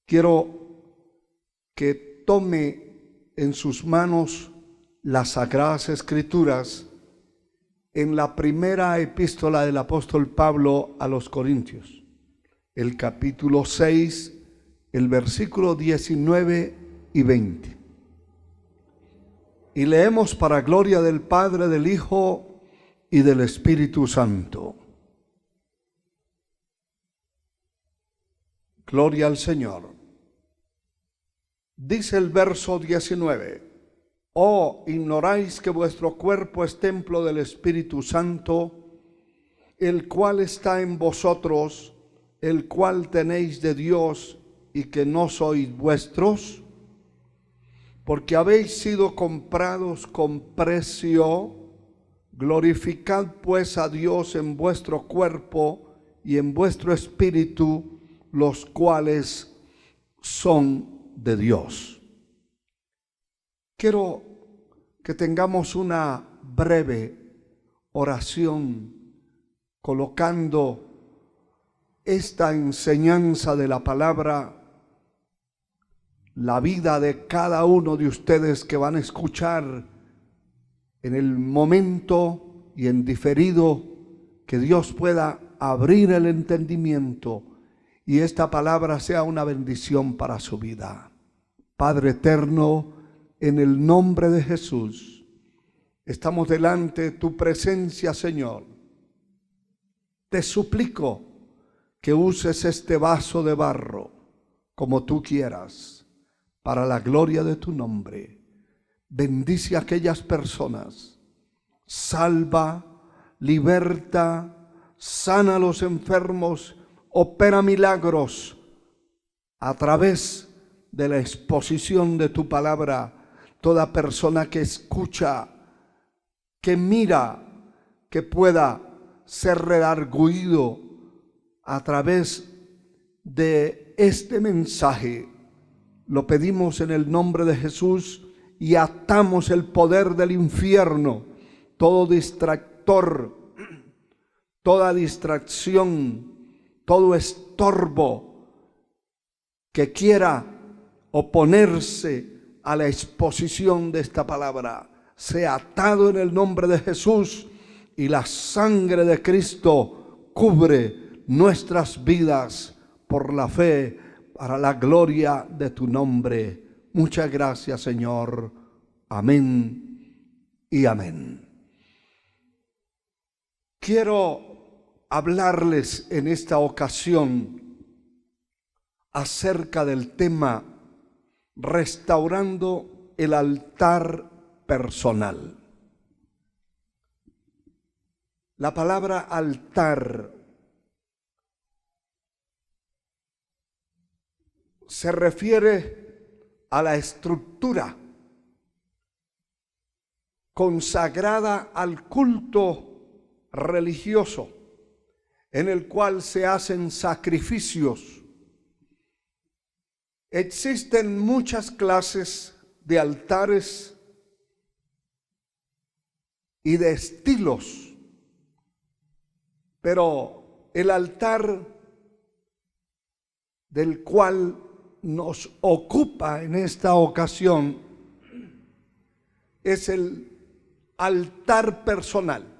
quiero que tome en sus manos las Sagradas Escrituras en la primera epístola del apóstol Pablo a los Corintios, el capítulo 6, el versículo 19 y 20. Y leemos para gloria del Padre, del Hijo y del Espíritu Santo. Gloria al Señor. Dice el verso 19: ¿O ignoráis que vuestro cuerpo es templo del Espíritu Santo, el cual está en vosotros, el cual tenéis de Dios, y que no sois vuestros? Porque habéis sido comprados con precio. Glorificad pues a Dios en vuestro cuerpo y en vuestro espíritu, los cuales son de Dios. Quiero que tengamos una breve oración colocando esta enseñanza de la palabra, la vida de cada uno de ustedes que van a escuchar en el momento y en diferido, que Dios pueda abrir el entendimiento y esta palabra sea una bendición para su vida. Padre eterno, en el nombre de Jesús, estamos delante de tu presencia, Señor. Te suplico que uses este vaso de barro como tú quieras, para la gloria de tu nombre. Bendice a aquellas personas, salva, liberta, sana a los enfermos, opera milagros a través de la exposición de tu palabra. Toda persona que escucha, que mira, que pueda ser redargüido a través de este mensaje, lo pedimos en el nombre de Jesús y atamos el poder del infierno, todo distractor, toda distracción, todo estorbo que quiera oponerse a la exposición de esta palabra, sea atado en el nombre de Jesús, y la sangre de Cristo cubre nuestras vidas por la fe, para la gloria de tu nombre. Muchas gracias, Señor. Amén y amén. Quiero hablarles en esta ocasión acerca del tema restaurando el altar personal. La palabra altar se refiere a la estructura consagrada al culto religioso, en el cual se hacen sacrificios. Existen muchas clases de altares y de estilos, pero el altar del cual nos ocupa en esta ocasión es el altar personal.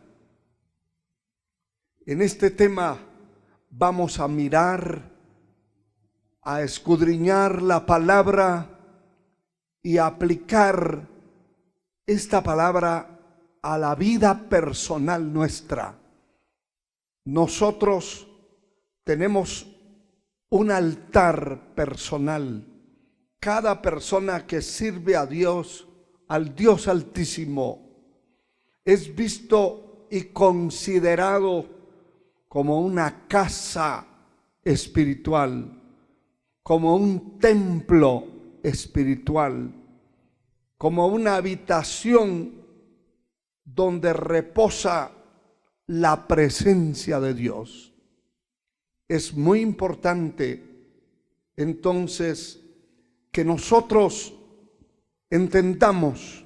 En este tema vamos a mirar, a escudriñar la palabra y a aplicar esta palabra a la vida personal nuestra. Nosotros tenemos un altar personal. Cada persona que sirve a Dios, al Dios Altísimo, es visto y considerado como una casa espiritual, como un templo espiritual, como una habitación donde reposa la presencia de Dios. Es muy importante entonces que nosotros entendamos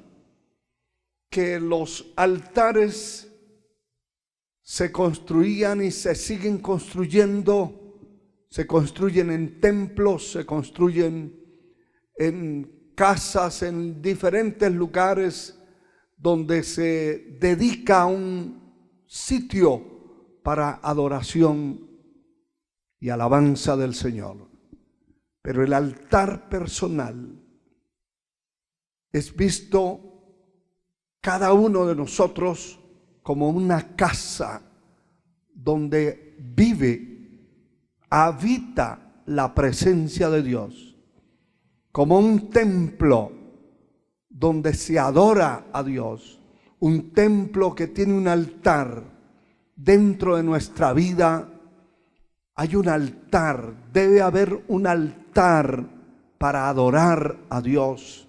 que los altares se construían y se siguen construyendo se construyen en templos, se construyen en casas, en diferentes lugares donde se dedica un sitio para adoración y alabanza del Señor. Pero el altar personal es visto cada uno de nosotros como una casa donde habita la presencia de Dios, como un templo donde se adora a Dios, un templo que tiene un altar. Dentro de nuestra vida hay un altar, debe haber un altar para adorar a Dios.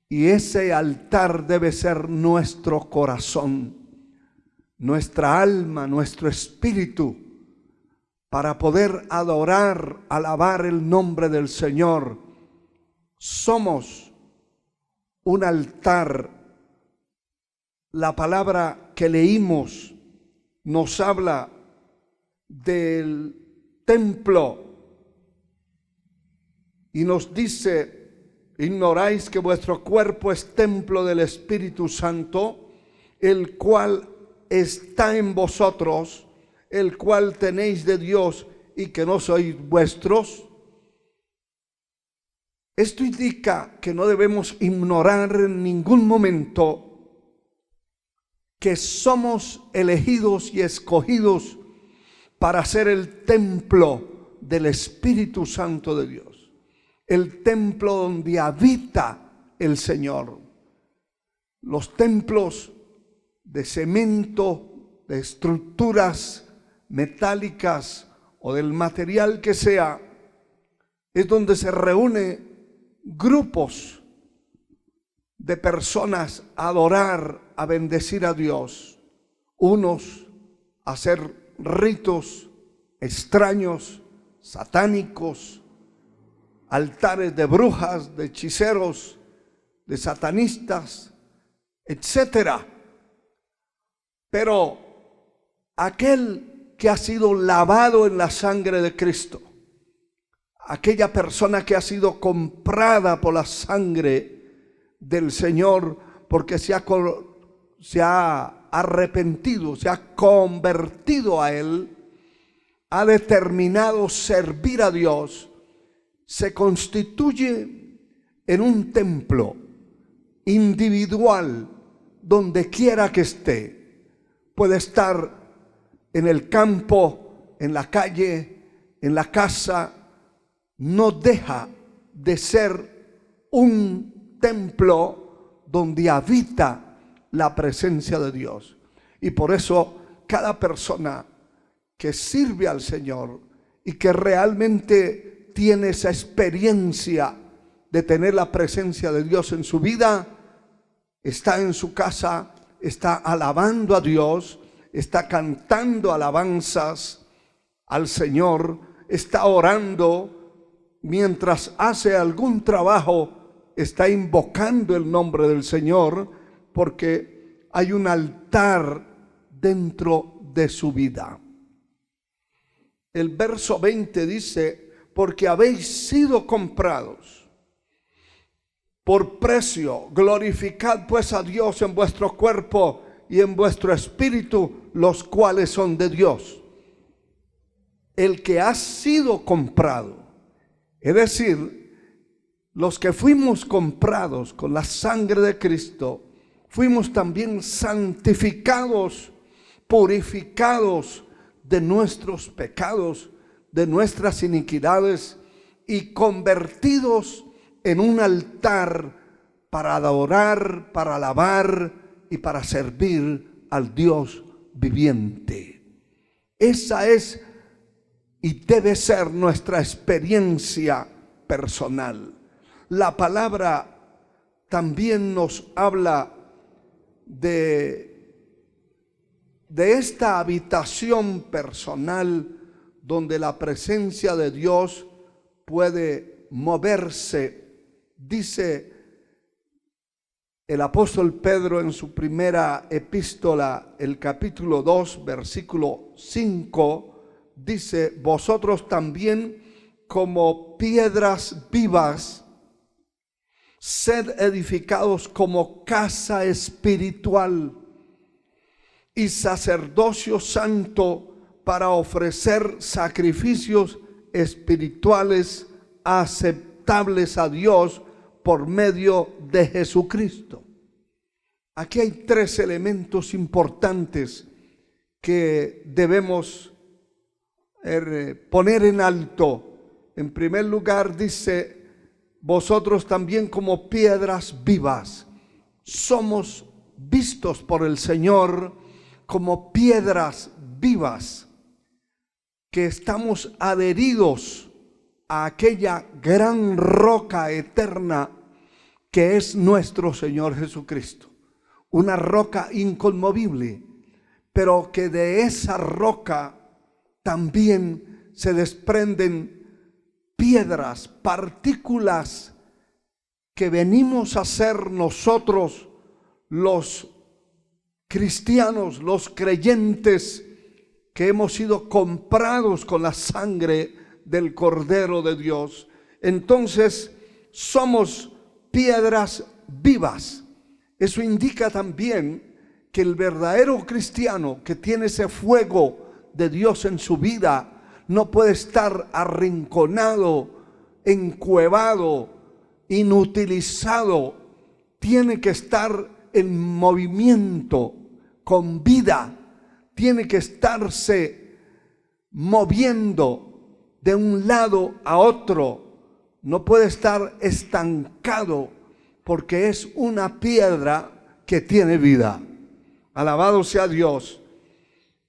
Y ese altar debe ser nuestro corazón, nuestra alma, nuestro espíritu, para poder adorar, alabar el nombre del Señor. Somos un altar. La palabra que leímos nos habla del templo y nos dice: ¿ignoráis que vuestro cuerpo es templo del Espíritu Santo, el cual está en vosotros, el cual tenéis de Dios y que no sois vuestros? Esto indica que no debemos ignorar en ningún momento que somos elegidos y escogidos para ser el templo del Espíritu Santo de Dios. El templo donde habita el Señor. Los templos de cemento, de estructuras metálicas o del material que sea, es donde se reúnen grupos de personas a adorar, a bendecir a Dios. Unos a hacer ritos extraños, satánicos, altares de brujas, de hechiceros, de satanistas, etcétera. Pero aquel que ha sido lavado en la sangre de Cristo, aquella persona que ha sido comprada por la sangre del Señor, porque se ha arrepentido, se ha convertido a Él, ha determinado servir a Dios, se constituye en un templo individual donde quiera que esté. Puede estar en el campo, en la calle, en la casa. No deja de ser un templo donde habita la presencia de Dios. Y por eso cada persona que sirve al Señor y que realmente tiene esa experiencia de tener la presencia de Dios en su vida, está en su casa, está alabando a Dios, está cantando alabanzas al Señor, está orando, mientras hace algún trabajo, está invocando el nombre del Señor, porque hay un altar dentro de su vida. El verso 20 dice: porque habéis sido comprados por precio, glorificad pues a Dios en vuestro cuerpo y en vuestro espíritu, los cuales son de Dios. El que ha sido comprado, es decir, los que fuimos comprados con la sangre de Cristo, fuimos también santificados, purificados de nuestros pecados, de nuestras iniquidades, y convertidos en un altar para adorar, para alabar y para servir al Dios viviente. Esa es y debe ser nuestra experiencia personal. La palabra también nos habla de esta habitación personal donde la presencia de Dios puede moverse. Dice el apóstol Pedro en su primera epístola, el capítulo 2, versículo 5, dice: vosotros también, como piedras vivas, sed edificados como casa espiritual y sacerdocio santo para ofrecer sacrificios espirituales aceptables a Dios por medio de Jesucristo. Aquí hay tres elementos importantes que debemos poner en alto. En primer lugar, dice: vosotros también como piedras vivas. Somos vistos por el Señor como piedras vivas, que estamos adheridos a aquella gran roca eterna que es nuestro Señor Jesucristo. Una roca inconmovible, pero que de esa roca también se desprenden piedras, partículas que venimos a ser nosotros los cristianos, los creyentes, que hemos sido comprados con la sangre del Cordero de Dios. Entonces somos piedras vivas. Eso indica también que el verdadero cristiano que tiene ese fuego de Dios en su vida no puede estar arrinconado, encuevado, inutilizado. Tiene que estar en movimiento, con vida. Tiene que estarse moviendo de un lado a otro. No puede estar estancado, porque es una piedra que tiene vida. Alabado sea Dios.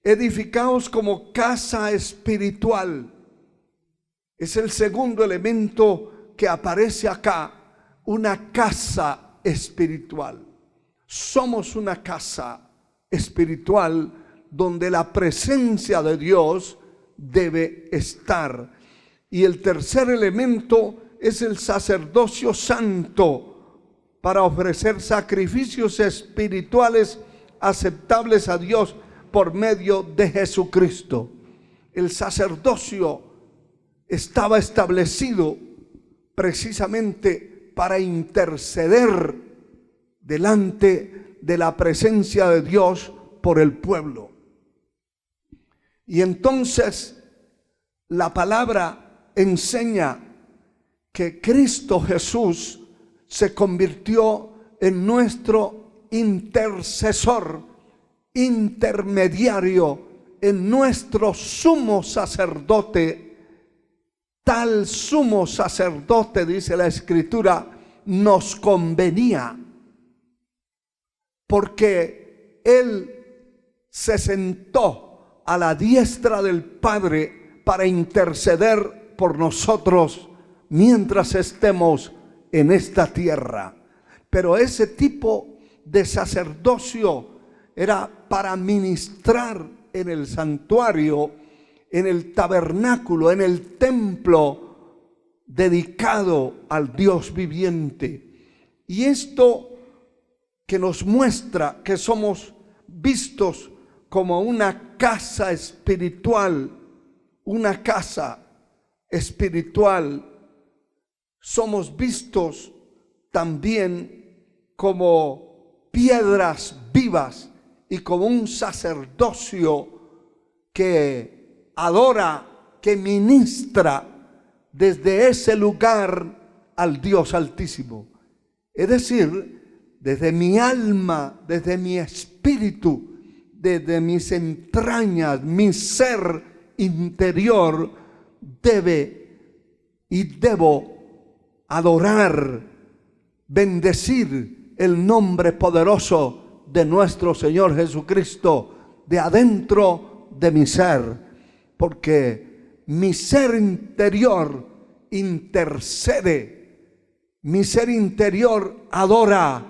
Edificaos como casa espiritual. Es el segundo elemento que aparece acá. Una casa espiritual. Somos una casa espiritual donde la presencia de Dios debe estar. Y el tercer elemento es el sacerdocio santo para ofrecer sacrificios espirituales aceptables a Dios por medio de Jesucristo. El sacerdocio estaba establecido precisamente para interceder delante de la presencia de Dios por el pueblo. Y entonces la palabra enseña que Cristo Jesús se convirtió en nuestro intercesor, intermediario, en nuestro sumo sacerdote. Tal sumo sacerdote, dice la Escritura, nos convenía, porque Él se sentó a la diestra del Padre para interceder por nosotros mientras estemos en esta tierra. Pero ese tipo de sacerdocio era para ministrar en el santuario, en el tabernáculo, en el templo dedicado al Dios viviente. Y esto que nos muestra que somos vistos como una casa espiritual, una casa espiritual. Somos vistos también como piedras vivas y como un sacerdocio que adora, que ministra desde ese lugar al Dios Altísimo. Es decir, desde mi alma, desde mi espíritu, desde mis entrañas, mi ser interior debe y debo adorar, bendecir el nombre poderoso de nuestro Señor Jesucristo de adentro de mi ser, porque mi ser interior intercede, mi ser interior adora.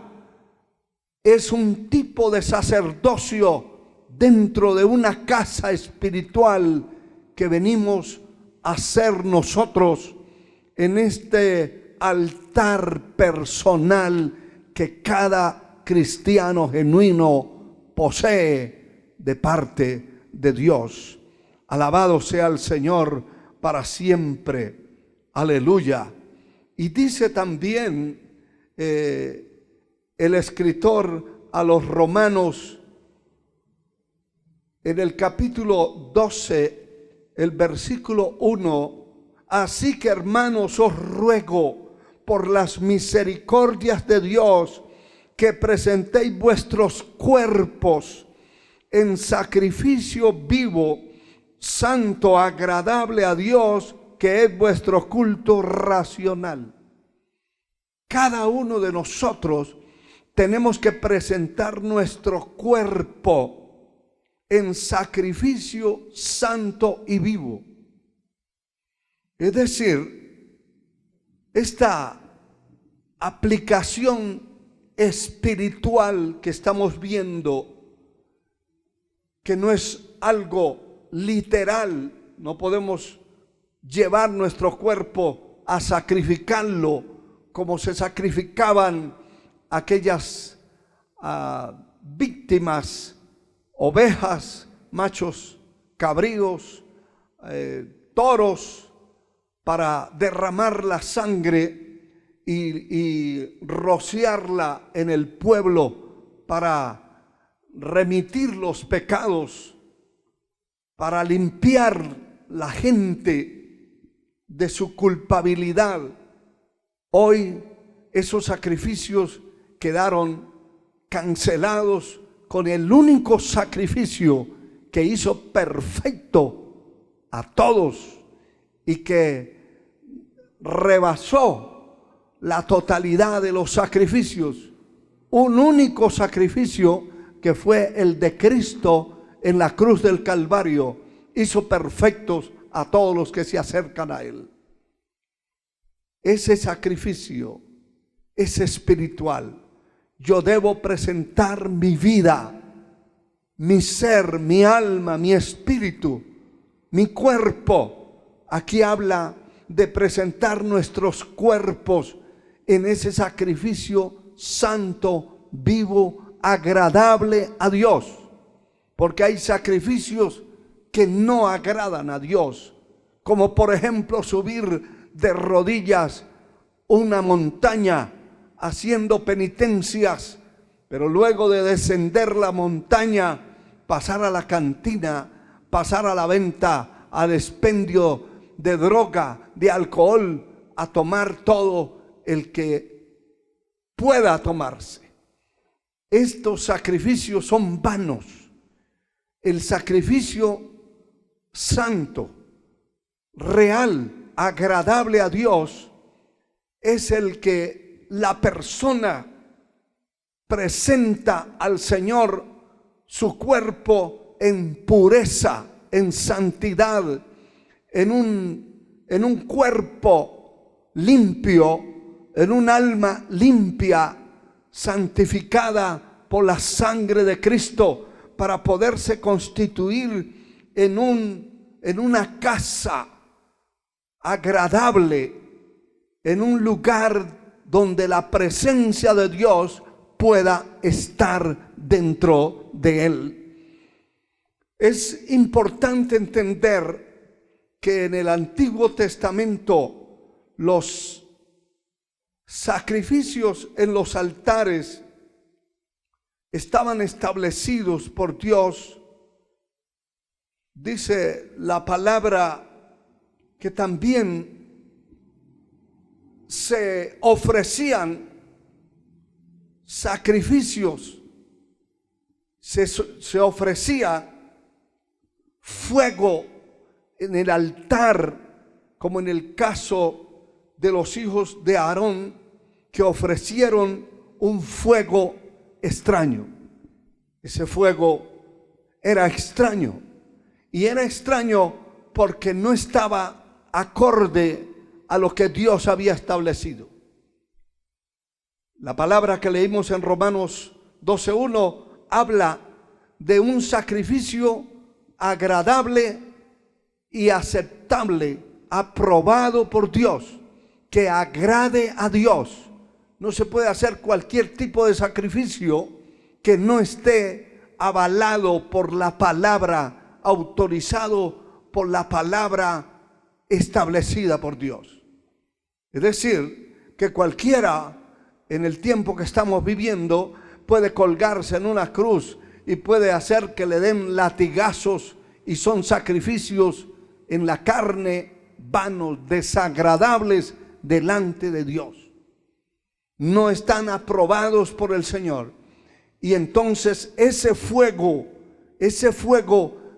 Es un tipo de sacerdocio dentro de una casa espiritual que venimos a ser nosotros en este altar personal que cada cristiano genuino posee de parte de Dios. Alabado sea el Señor para siempre. Aleluya. Y dice también el escritor a los Romanos en el capítulo 12, el versículo 1: así que, hermanos, os ruego por las misericordias de Dios que presentéis vuestros cuerpos en sacrificio vivo, santo, agradable a Dios, que es vuestro culto racional. Cada uno de nosotros tenemos que presentar nuestro cuerpo en sacrificio santo y vivo. Es decir, esta aplicación espiritual que estamos viendo, que no es algo literal, no podemos llevar nuestro cuerpo a sacrificarlo como se sacrificaban aquellas víctimas, ovejas, machos cabríos, toros, para derramar la sangre y rociarla en el pueblo para remitir los pecados, para limpiar la gente de su culpabilidad. Hoy esos sacrificios quedaron cancelados con el único sacrificio que hizo perfecto a todos y que rebasó la totalidad de los sacrificios. Un único sacrificio, que fue el de Cristo en la cruz del Calvario, hizo perfectos a todos los que se acercan a Él. Ese sacrificio es espiritual. Yo debo presentar mi vida, mi ser, mi alma, mi espíritu, mi cuerpo. Aquí habla de presentar nuestros cuerpos en ese sacrificio santo, vivo, agradable a Dios. Porque hay sacrificios que no agradan a Dios, como por ejemplo subir de rodillas una montaña haciendo penitencias, pero luego de descender la montaña pasar a la cantina, pasar a la venta, al expendio de droga, de alcohol, a tomar todo el que pueda tomarse. Estos sacrificios son vanos. El sacrificio santo, real, agradable a Dios, es el que la persona presenta al Señor su cuerpo en pureza, en santidad, en un cuerpo limpio, en un alma limpia, santificada por la sangre de Cristo, para poderse constituir en una casa agradable, en un lugar donde la presencia de Dios pueda estar dentro de él. Es importante entender que en el Antiguo Testamento los sacrificios en los altares estaban establecidos por Dios. Dice la palabra que también se ofrecían sacrificios, se ofrecía fuego en el altar, como en el caso de los hijos de Aarón, que ofrecieron un fuego extraño. Ese fuego era extraño, y era extraño porque no estaba acorde a lo que Dios había establecido. La palabra que leímos en Romanos 12:1 habla de un sacrificio agradable y aceptable, aprobado por Dios, que agrade a Dios. No se puede hacer cualquier tipo de sacrificio que no esté avalado por la palabra, autorizado por la palabra establecida por Dios. Es decir, que cualquiera en el tiempo que estamos viviendo puede colgarse en una cruz y puede hacer que le den latigazos, y son sacrificios en la carne vanos, desagradables delante de Dios. No están aprobados por el Señor. Y entonces ese fuego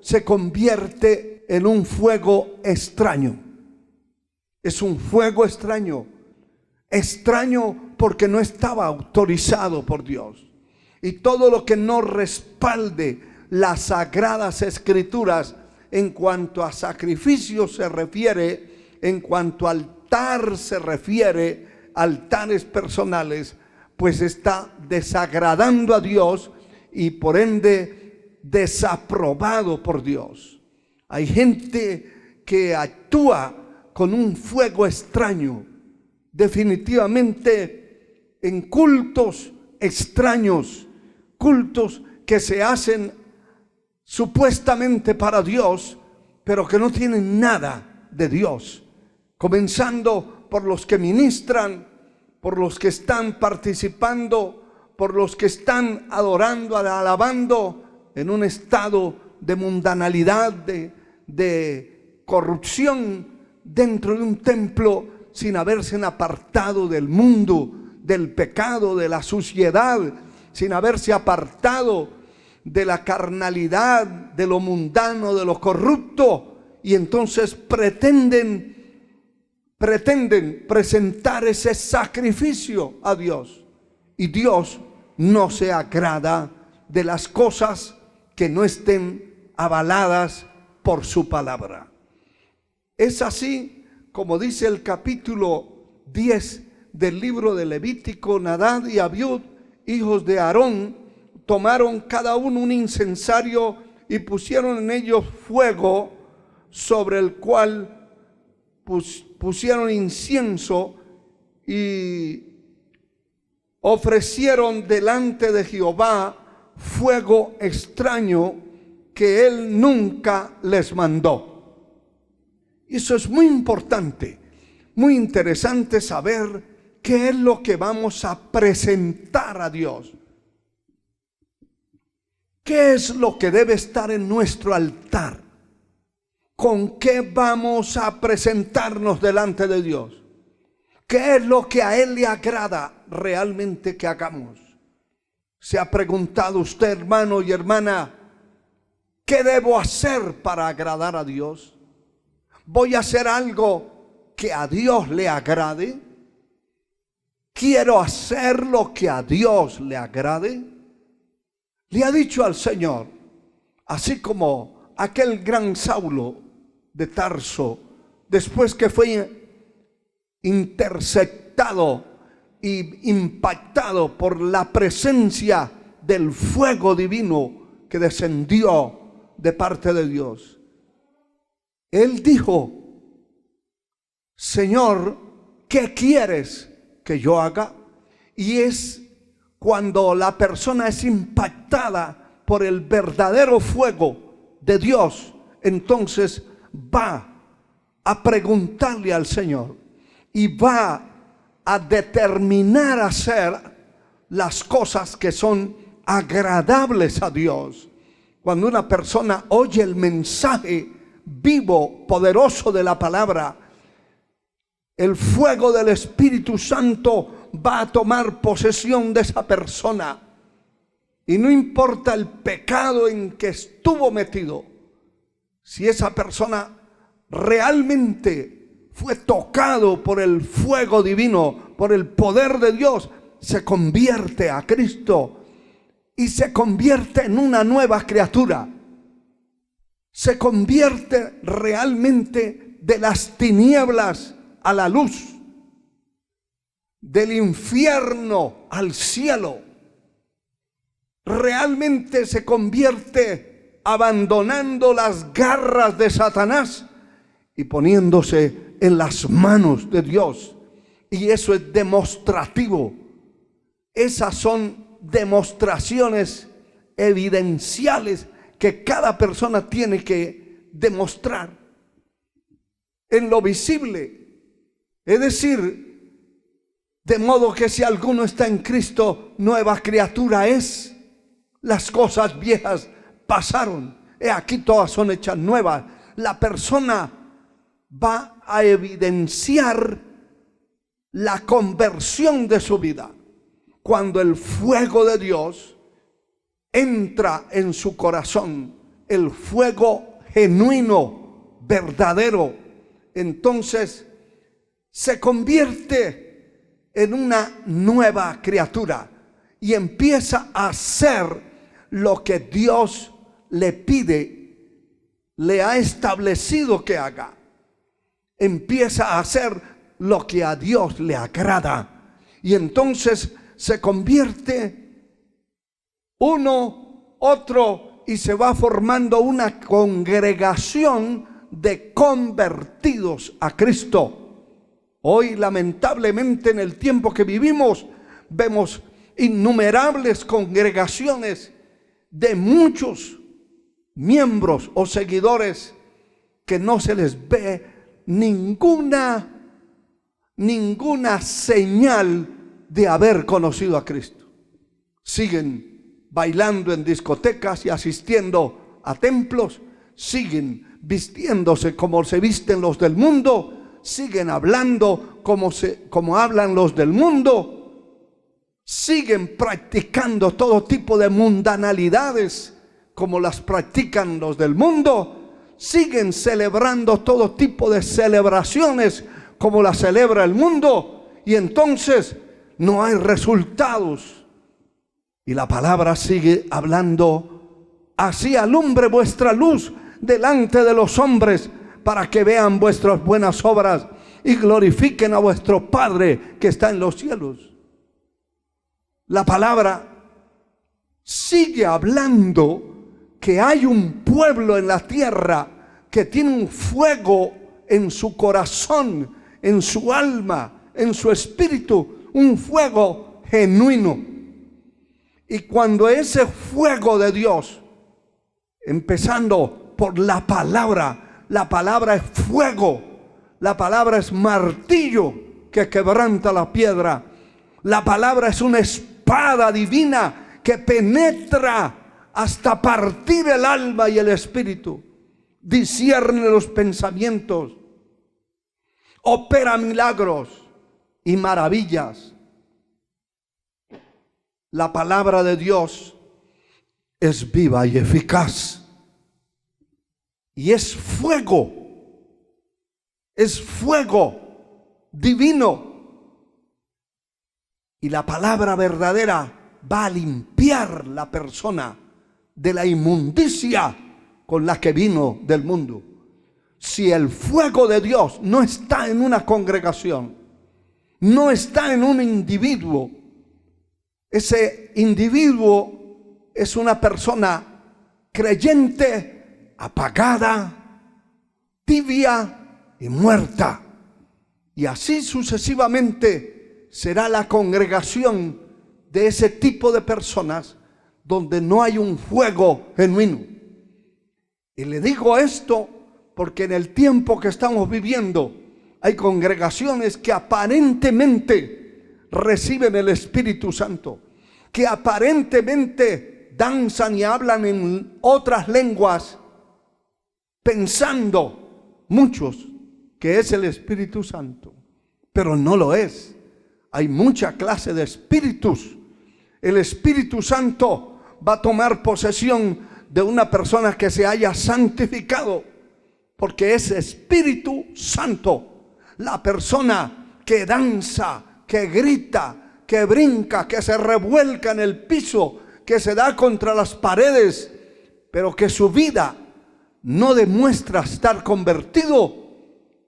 se convierte en un fuego extraño. Es un fuego extraño. Extraño porque no estaba autorizado por Dios. Y todo lo que no respalde las sagradas escrituras en cuanto a sacrificio se refiere, en cuanto a altar se refiere, altares personales, pues está desagradando a Dios y por ende desaprobado por Dios. Hay gente que actúa con un fuego extraño, definitivamente en cultos extraños, cultos que se hacen supuestamente para Dios, pero que no tienen nada de Dios, comenzando por los que ministran, por los que están participando, por los que están adorando, alabando en un estado de mundanalidad, de corrupción dentro de un templo, sin haberse apartado del mundo, del pecado, de la suciedad, sin haberse apartado de la carnalidad, de lo mundano, de lo corrupto, y entonces pretenden presentar ese sacrificio a Dios. Y Dios no se agrada de las cosas que no estén avaladas por su palabra. Es así como dice el capítulo 10 del libro de Levítico: Nadab y Abiud, hijos de Aarón, tomaron cada uno un incensario y pusieron en ellos fuego, sobre el cual pusieron incienso, y ofrecieron delante de Jehová fuego extraño que él nunca les mandó. Eso es muy importante, muy interesante saber qué es lo que vamos a presentar a Dios. ¿Qué es lo que debe estar en nuestro altar? ¿Con qué vamos a presentarnos delante de Dios? ¿Qué es lo que a Él le agrada realmente que hagamos? ¿Se ha preguntado usted, hermano y hermana, qué debo hacer para agradar a Dios? ¿Voy a hacer algo que a Dios le agrade? ¿Quiero hacer lo que a Dios le agrade? Le ha dicho al Señor, así como aquel gran Saulo de Tarso, después que fue interceptado y impactado por la presencia del fuego divino que descendió de parte de Dios. Él dijo: Señor, ¿qué quieres que yo haga? Y es cuando la persona es impactada por el verdadero fuego de Dios, entonces va a preguntarle al Señor y va a determinar hacer las cosas que son agradables a Dios. Cuando una persona oye el mensaje vivo, poderoso de la palabra, el fuego del Espíritu Santo va a tomar posesión de esa persona. Y no importa el pecado en que estuvo metido, si esa persona realmente fue tocado por el fuego divino, por el poder de Dios, se convierte a Cristo y se convierte en una nueva criatura. Se convierte realmente de las tinieblas a la luz, del infierno al cielo. Realmente se convierte abandonando las garras de Satanás y poniéndose en las manos de Dios. Y eso es demostrativo. Esas son demostraciones evidenciales que cada persona tiene que demostrar. en lo visible. Es decir, de modo que si alguno está en Cristo, nueva criatura es. Las cosas viejas pasaron, he aquí todas son hechas nuevas. La persona va a evidenciar la conversión de su vida cuando el fuego de Dios entra en su corazón, el fuego genuino, verdadero. Entonces se convierte en una nueva criatura y empieza a hacer lo que Dios le pide, le ha establecido que haga. Empieza a hacer lo que a Dios le agrada. Y entonces se convierte uno, otro, y se va formando una congregación de convertidos a Cristo. Hoy, lamentablemente, en el tiempo que vivimos, vemos innumerables congregaciones de muchos miembros o seguidores que no se les ve ninguna señal de haber conocido a Cristo. Siguen bailando en discotecas y asistiendo a templos, siguen vistiéndose como se visten los del mundo, siguen hablando como hablan los del mundo, siguen practicando todo tipo de mundanalidades como las practican los del mundo, siguen celebrando todo tipo de celebraciones como las celebra el mundo, y entonces no hay resultados. Y la palabra sigue hablando: así alumbre vuestra luz delante de los hombres, para que vean vuestras buenas obras y glorifiquen a vuestro Padre que está en los cielos. La palabra sigue hablando que hay un pueblo en la tierra que tiene un fuego en su corazón, en su alma, en su espíritu, un fuego genuino. Y cuando ese fuego de Dios, empezando por la palabra es fuego, la palabra es martillo que quebranta la piedra, la palabra es una espada divina que penetra hasta partir el alma y el espíritu, discierne los pensamientos, opera milagros y maravillas. La palabra de Dios es viva y eficaz, y es fuego divino. Y la palabra verdadera va a limpiar la persona de la inmundicia con la que vino del mundo. Si el fuego de Dios no está en una congregación, no está en un individuo, ese individuo es una persona creyente, apagada, tibia y muerta. Y así sucesivamente será la congregación de ese tipo de personas donde no hay un fuego genuino. Y le digo esto porque en el tiempo que estamos viviendo hay congregaciones que aparentemente reciben el Espíritu Santo, que aparentemente danzan y hablan en otras lenguas, pensando muchos que es el Espíritu Santo, pero no lo es. Hay mucha clase de espíritus. El Espíritu Santo va a tomar posesión de una persona que se haya santificado, porque es Espíritu Santo. La persona que danza, que grita, que brinca, que se revuelca en el piso, que se da contra las paredes, pero que su vida no demuestra estar convertido.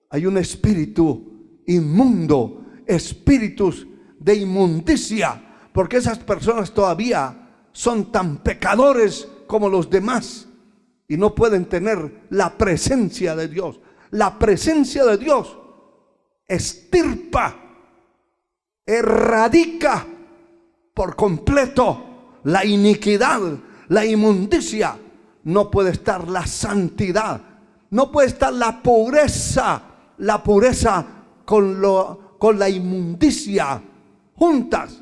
Hay un espíritu inmundo, espíritus de inmundicia, porque esas personas todavía son tan pecadores como los demás y no pueden tener la presencia de Dios. La presencia de Dios extirpa, erradica por completo la iniquidad, la inmundicia. No puede estar la santidad, no puede estar la pureza la pureza con la inmundicia juntas.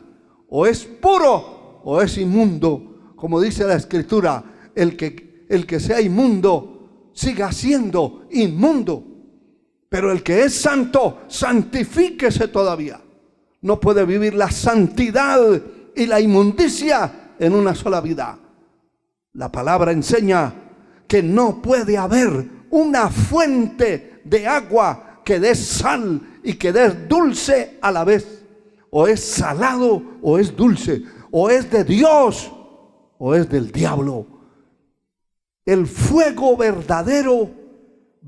O es puro o es inmundo. Como dice la Escritura, el que sea inmundo siga siendo inmundo. Pero el que es santo, santifíquese todavía. No puede vivir la santidad y la inmundicia en una sola vida. La palabra enseña que no puede haber una fuente de agua que dé sal y que dé dulce a la vez. O es salado o es dulce. O es de Dios o es del diablo. El fuego verdadero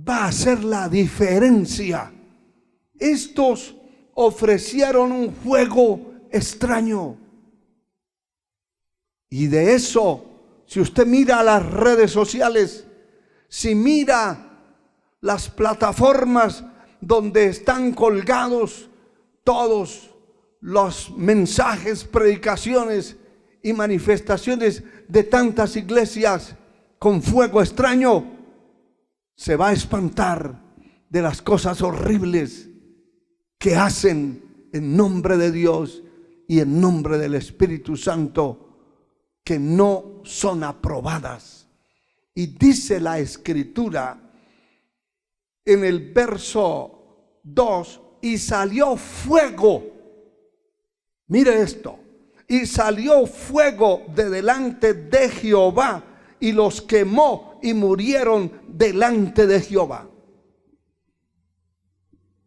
va a hacer la diferencia. Estos ofrecieron un fuego extraño. Y de eso, si usted mira las redes sociales, si mira las plataformas donde están colgados todos los mensajes, predicaciones y manifestaciones de tantas iglesias con fuego extraño, se va a espantar de las cosas horribles que hacen en nombre de Dios y en nombre del Espíritu Santo, que no son aprobadas. Y dice la Escritura en el verso 2, y salió fuego. Mire esto. Y salió fuego de delante de Jehová y los quemó y murieron delante de Jehová.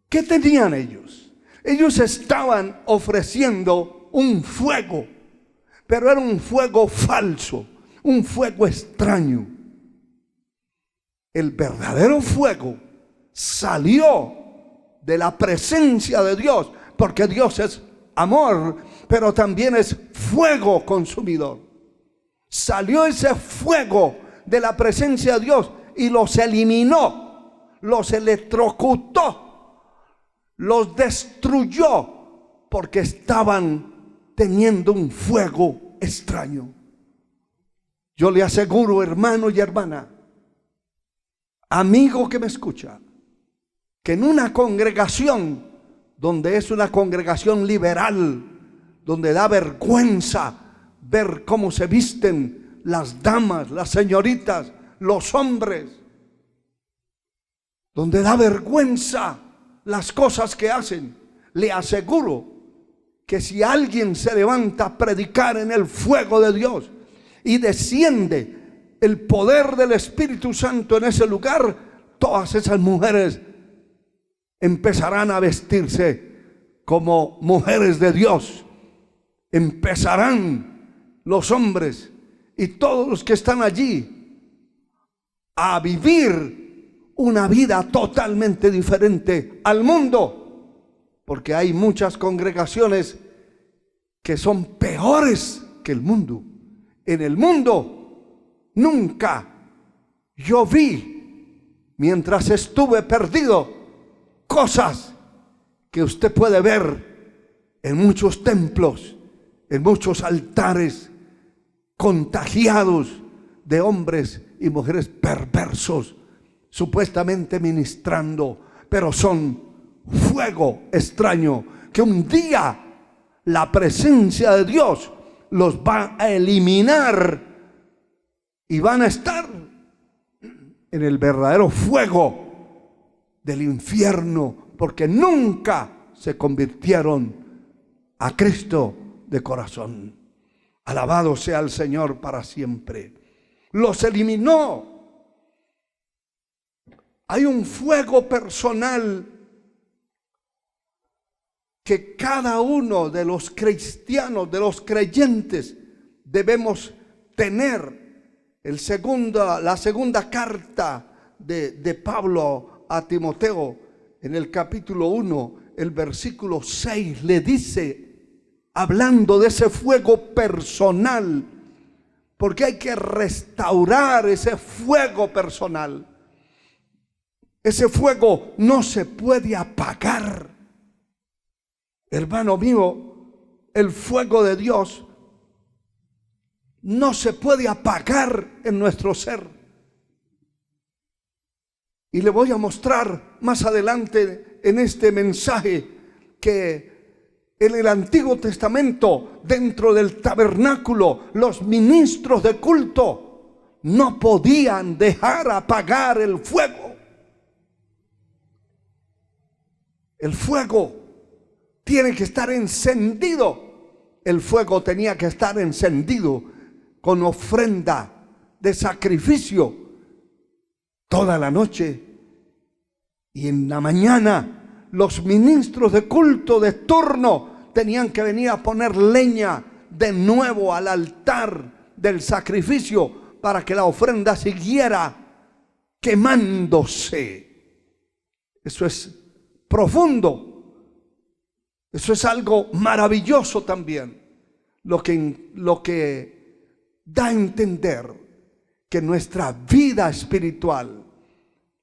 ¿Qué tenían ellos? Ellos estaban ofreciendo un fuego, pero era un fuego falso, un fuego extraño. El verdadero fuego salió de la presencia de Dios, porque Dios es amor, pero también es fuego consumidor. Salió ese fuego de la presencia de Dios y los eliminó, los electrocutó, los destruyó, porque estaban teniendo un fuego extraño. Yo le aseguro, hermano y hermana, amigo que me escucha, que en una congregación donde es una congregación liberal, donde da vergüenza ver cómo se visten las damas, las señoritas, los hombres, donde da vergüenza las cosas que hacen, le aseguro que si alguien se levanta a predicar en el fuego de Dios y desciende el poder del Espíritu Santo en ese lugar, todas esas mujeres empezarán a vestirse como mujeres de Dios. Empezarán los hombres y todos los que están allí a vivir una vida totalmente diferente al mundo, porque hay muchas congregaciones que son peores que el mundo. En el mundo nunca yo vi, mientras estuve perdido, cosas que usted puede ver en muchos templos, en muchos altares, contagiados de hombres y mujeres perversos, supuestamente ministrando, pero son fuego extraño, que un día la presencia de Dios los va a eliminar y van a estar en el verdadero fuego del infierno, porque nunca se convirtieron a Cristo de corazón. Alabado sea el Señor para siempre. Los eliminó. Hay un fuego personal que cada uno de los cristianos, de los creyentes, debemos tener. La segunda carta de Pablo a Timoteo, en el capítulo 1, el versículo 6, le dice, hablando de ese fuego personal, porque hay que restaurar ese fuego personal. Ese fuego no se puede apagar. Hermano mío, el fuego de Dios no se puede apagar en nuestro ser. Y le voy a mostrar más adelante en este mensaje que en el Antiguo Testamento, dentro del tabernáculo, los ministros de culto no podían dejar apagar el fuego. El fuego tiene que estar encendido. El fuego tenía que estar encendido con ofrenda de sacrificio toda la noche, y en la mañana los ministros de culto de turno tenían que venir a poner leña de nuevo al altar del sacrificio para que la ofrenda siguiera quemándose. Eso es profundo, eso es algo maravilloso también, lo que da a entender que nuestra vida espiritual,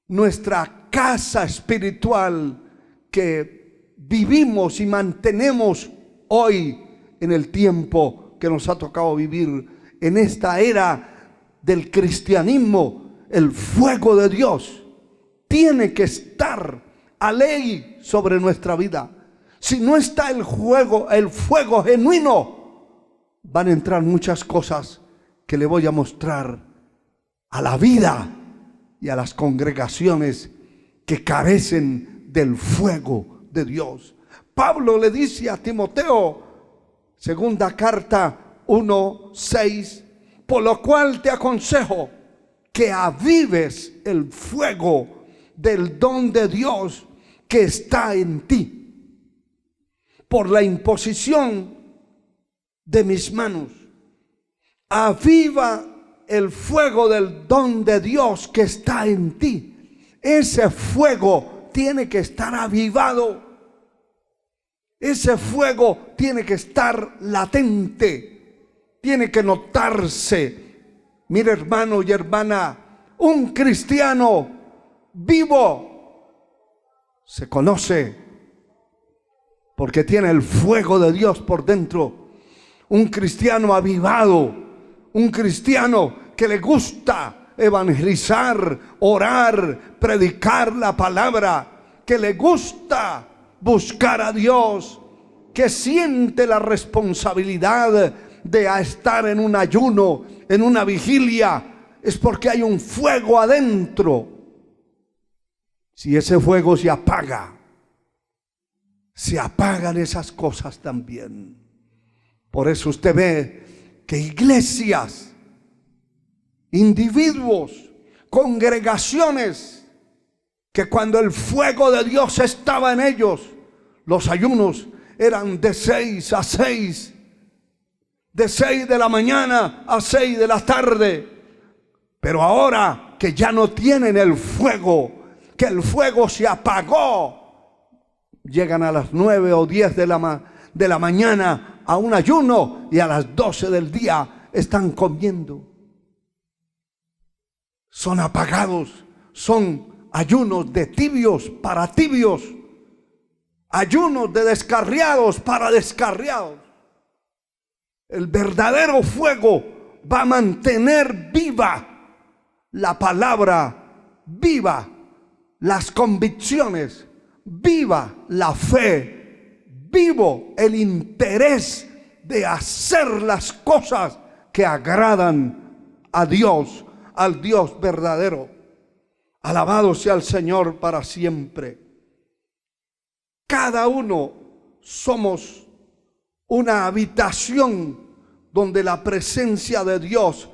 nuestra casa espiritual que vivimos y mantenemos hoy en el tiempo que nos ha tocado vivir, en esta era del cristianismo, el fuego de Dios tiene que estar a ley sobre nuestra vida. Si no está el fuego genuino, van a entrar muchas cosas que le voy a mostrar a la vida y a las congregaciones que carecen del fuego de Dios. Pablo le dice a Timoteo, segunda carta 1:6, por lo cual te aconsejo que avives el fuego del don de Dios que está en ti, por la imposición de mis manos. Aviva el fuego del don de Dios que está en ti. Ese fuego tiene que estar avivado. Ese fuego tiene que estar latente. Tiene que notarse. Mire, hermano y hermana, un cristiano vivo se conoce porque tiene el fuego de Dios por dentro. Un cristiano avivado, un cristiano que le gusta evangelizar, orar, predicar la palabra, que le gusta buscar a Dios, que siente la responsabilidad de estar en un ayuno, en una vigilia, es porque hay un fuego adentro. Si ese fuego se apagan esas cosas también. Por eso usted ve que iglesias, individuos, congregaciones, que cuando el fuego de Dios estaba en ellos, los ayunos eran de 6 a 6, de 6 de la mañana a 6 de la tarde. Pero ahora que ya no tienen el fuego, que el fuego se apagó, llegan a las 9 o 10 de la mañana a un ayuno y a las 12 del día están comiendo. Son apagados, son ayunos de tibios para tibios, ayunos de descarriados para descarriados. El verdadero fuego va a mantener viva la palabra, viva las convicciones, viva la fe, vivo el interés de hacer las cosas que agradan a Dios, al Dios verdadero. Alabado sea el Señor para siempre. Cada uno somos una habitación donde la presencia de Dios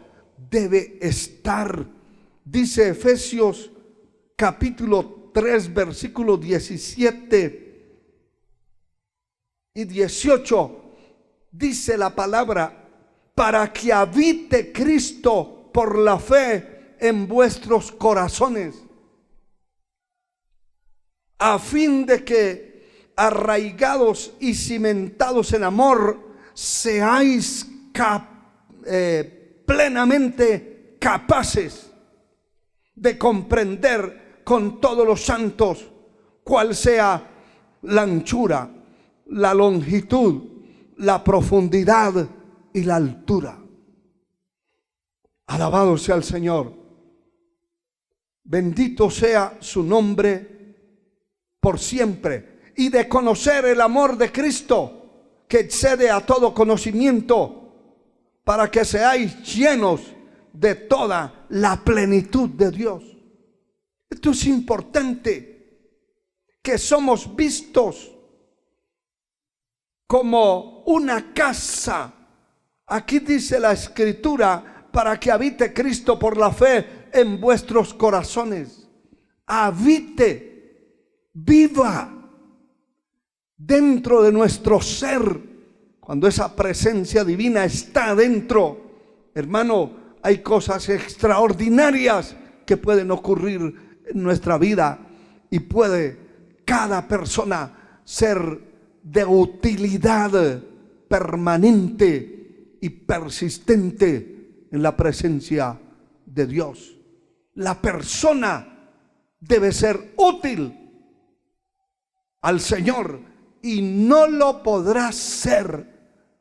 debe estar. Dice Efesios capítulo 3 versículos 17 y 18. Dice la palabra: para que habite Cristo por la fe en vuestros corazones, a fin de que, arraigados y cimentados en amor, seáis plenamente capaces de comprender con todos los santos cuál sea la anchura, la longitud, la profundidad y la altura. Alabado sea el Señor. Bendito sea su nombre por siempre. Y de conocer el amor de Cristo, que excede a todo conocimiento, para que seáis llenos de toda la plenitud de Dios. Esto es importante, que somos vistos como una casa. Aquí dice la Escritura, para que habite Cristo por la fe en vuestros corazones. Habite, viva dentro de nuestro ser. Cuando esa presencia divina está dentro, hermano, hay cosas extraordinarias que pueden ocurrir en nuestra vida, y puede cada persona ser de utilidad permanente y persistente en la presencia de Dios. La persona debe ser útil al Señor, y no lo podrá ser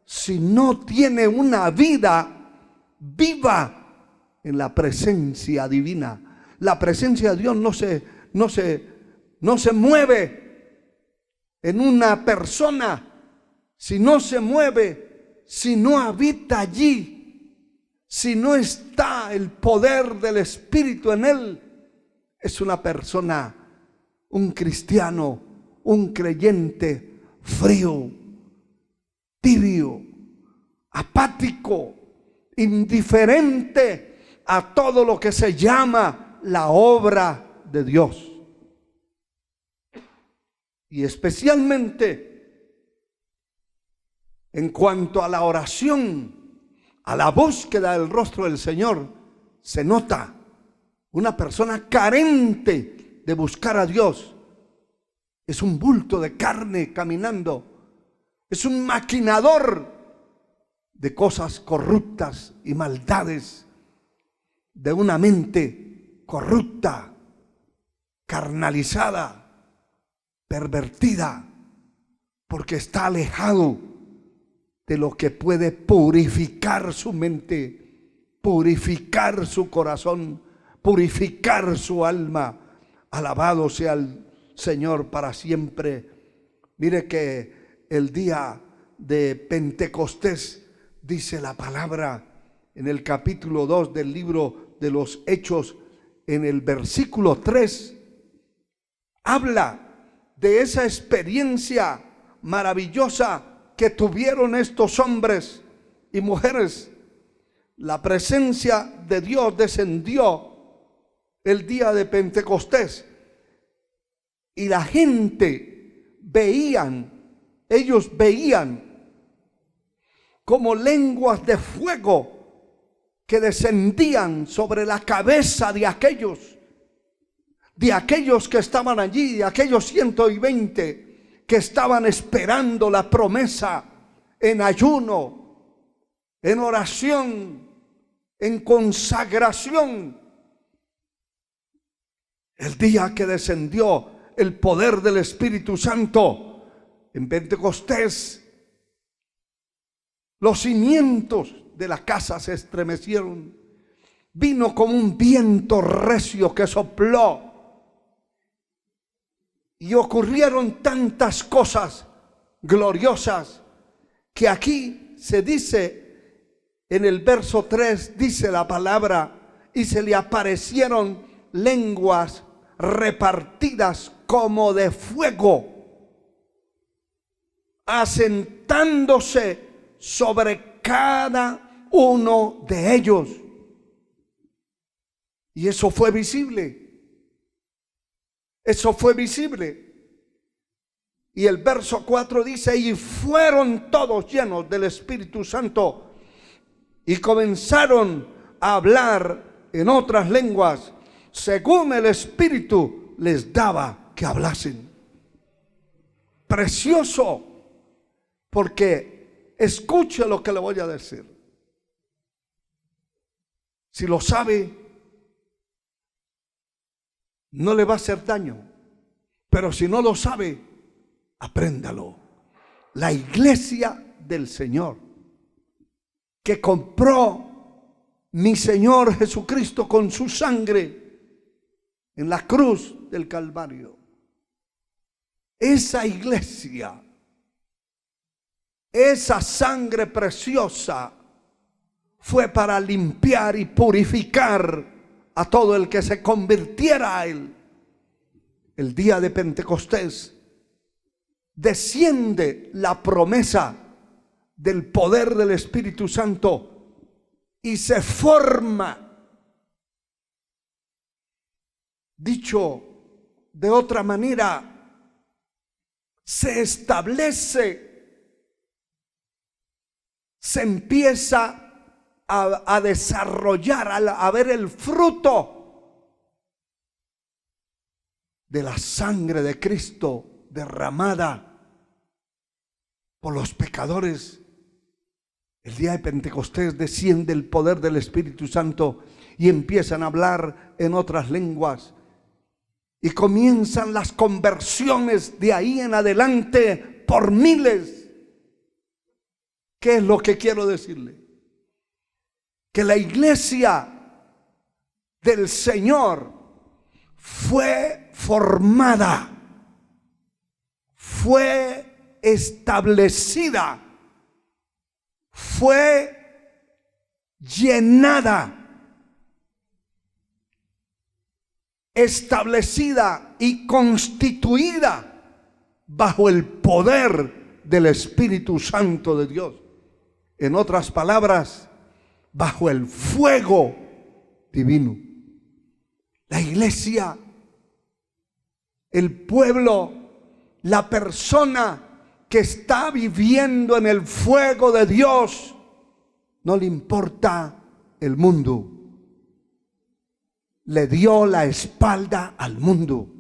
si no tiene una vida viva en la presencia divina. La presencia de Dios no se mueve en una persona, si no se mueve, si no habita allí, si no está el poder del Espíritu en él. Es una persona, un cristiano, un creyente frío, tibio, apático, indiferente a todo lo que se llama la obra de Dios. Y especialmente en cuanto a la oración, a la búsqueda del rostro del Señor, se nota una persona carente de buscar a Dios. Es un bulto de carne caminando. Es un maquinador de cosas corruptas y maldades, de una mente corrupta, carnalizada, pervertida, porque está alejado de lo que puede purificar su mente, purificar su corazón, purificar su alma. Alabado sea el Señor para siempre. Mire que el día de Pentecostés, dice la palabra en el capítulo 2 del libro de los Hechos, en el versículo 3, habla de esa experiencia maravillosa que tuvieron estos hombres y mujeres. La presencia de Dios descendió el día de Pentecostés, y la gente ellos veían como lenguas de fuego que descendían sobre la cabeza de aquellos que estaban allí, de aquellos 120 que estaban esperando la promesa, en ayuno, en oración, en consagración. El día que descendió el poder del Espíritu Santo en Pentecostés, los cimientos de la casa se estremecieron. Vino como un viento recio que sopló, y ocurrieron tantas cosas gloriosas que aquí se dice, en el verso 3 dice la palabra: y se le aparecieron lenguas repartidas como de fuego, asentándose sobre cada uno de ellos. Y eso fue visible. Eso fue visible. Y el verso 4 dice: y fueron todos llenos del Espíritu Santo, y comenzaron a hablar en otras lenguas, según el Espíritu les daba que hablasen. Precioso, porque escuche lo que le voy a decir. Si lo sabe, no le va a hacer daño. Pero si no lo sabe, apréndalo. La iglesia del Señor, que compró mi Señor Jesucristo con su sangre, en la cruz del Calvario. Esa iglesia, esa sangre preciosa fue para limpiar y purificar a todo el que se convirtiera a Él. El día de Pentecostés desciende la promesa del poder del Espíritu Santo y se forma, dicho de otra manera, se establece, se empieza a desarrollar, a ver el fruto de la sangre de Cristo derramada por los pecadores. El día de Pentecostés desciende el poder del Espíritu Santo y empiezan a hablar en otras lenguas. Y comienzan las conversiones de ahí en adelante por miles. ¿Qué es lo que quiero decirle? Que la iglesia del Señor fue formada, fue establecida, fue llenada, establecida y constituida bajo el poder del Espíritu Santo de Dios. En otras palabras, bajo el fuego divino. La iglesia, el pueblo, la persona que está viviendo en el fuego de Dios, no le importa el mundo. Le dio la espalda al mundo.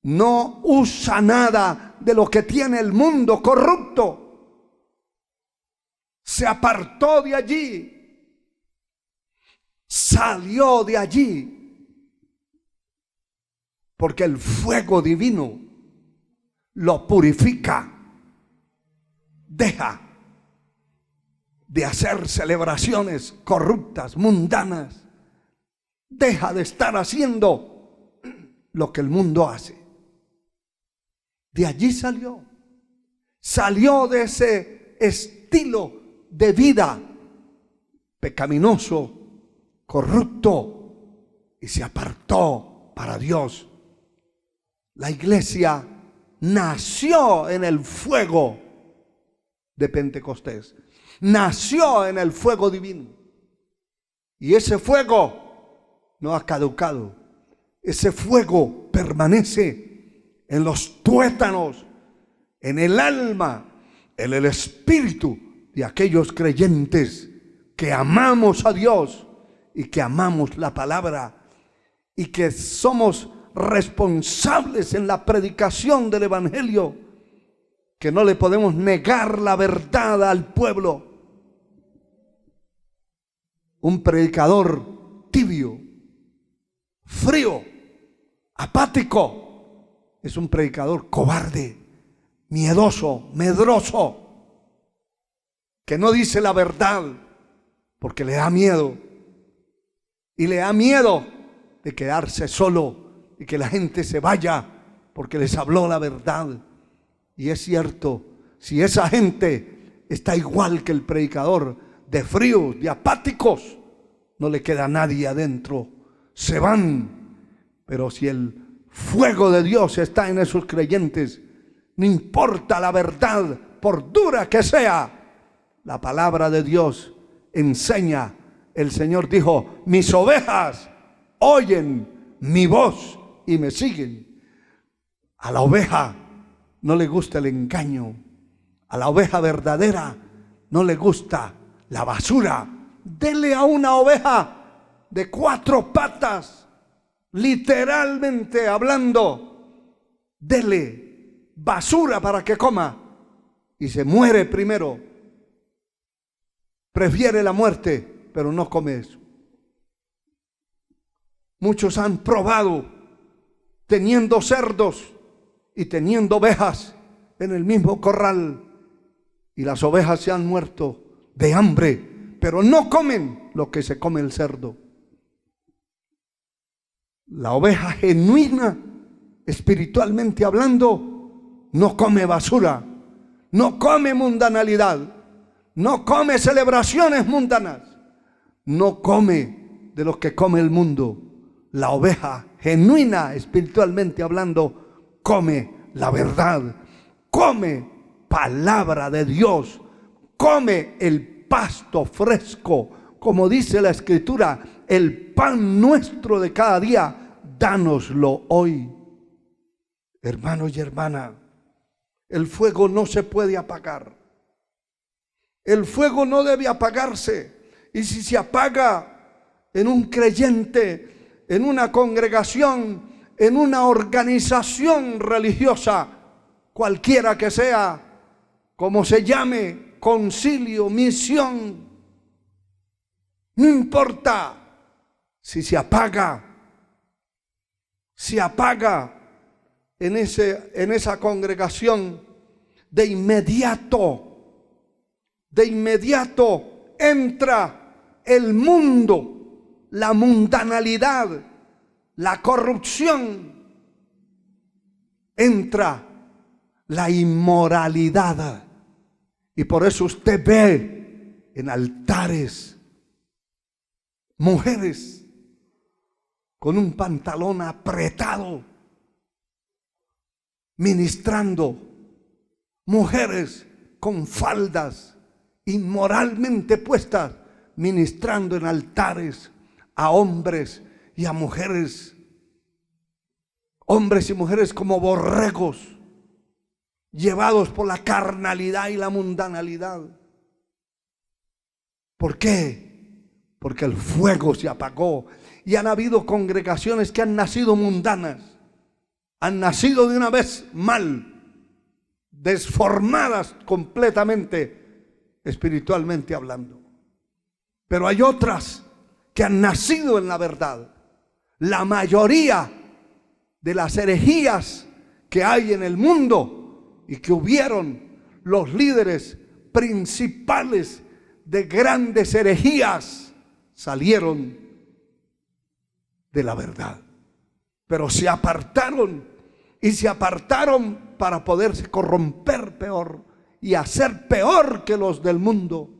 No usa nada de lo que tiene el mundo corrupto. Se apartó de allí. Salió de allí. Porque el fuego divino lo purifica. Deja de hacer celebraciones corruptas, mundanas. Deja de estar haciendo lo que el mundo hace. De allí salió. Salió de ese estilo de vida pecaminoso, corrupto, y se apartó para Dios. La iglesia nació en el fuego de Pentecostés. Nació en el fuego divino. Y ese fuego no ha caducado. Ese fuego permanece en los tuétanos, en el alma, en el espíritu de aquellos creyentes que amamos a Dios y que amamos la palabra y que somos responsables en la predicación del evangelio, que no le podemos negar la verdad al pueblo. Un predicador tibio, frío, apático, es un predicador cobarde, miedoso, medroso, que no dice la verdad porque le da miedo. Y le da miedo de quedarse solo y que la gente se vaya porque les habló la verdad. Y es cierto, si esa gente está igual que el predicador, de fríos, de apáticos, no le queda nadie adentro. Se van. Pero si el fuego de Dios está en esos creyentes, no importa la verdad, por dura que sea, la palabra de Dios enseña. El Señor dijo: mis ovejas oyen mi voz y me siguen. A la oveja no le gusta el engaño. A la oveja verdadera no le gusta la basura. Dele a una oveja de 4 patas, literalmente hablando, dele basura para que coma y se muere primero. Prefiere la muerte, pero no come eso. Muchos han probado teniendo cerdos y teniendo ovejas en el mismo corral, y las ovejas se han muerto de hambre, pero no comen lo que se come el cerdo. La oveja genuina, espiritualmente hablando, no come basura, no come mundanalidad, no come celebraciones mundanas, no come de lo que come el mundo. La oveja genuina, espiritualmente hablando, come la verdad, come palabra de Dios, come el pasto fresco, como dice la Escritura, el pan nuestro de cada día, dánoslo hoy. Hermanos y hermanas, el fuego no se puede apagar. El fuego no debe apagarse. Y si se apaga en un creyente, en una congregación, en una organización religiosa, cualquiera que sea, como se llame, concilio, misión, no importa. Si se apaga en esa congregación, de inmediato entra el mundo, la mundanalidad, la corrupción, entra la inmoralidad. Y por eso usted ve en altares mujeres con un pantalón apretado, ministrando, mujeres con faldas inmoralmente puestas, ministrando en altares a hombres y a mujeres, hombres y mujeres como borregos, llevados por la carnalidad y la mundanalidad. ¿Por qué? Porque el fuego se apagó. Y han habido congregaciones que han nacido mundanas, han nacido de una vez mal, desformadas completamente, espiritualmente hablando. Pero hay otras que han nacido en la verdad. La mayoría de las herejías que hay en el mundo y que hubieron, los líderes principales de grandes herejías salieron de la verdad, pero se apartaron, y se apartaron para poderse corromper peor y hacer peor que los del mundo.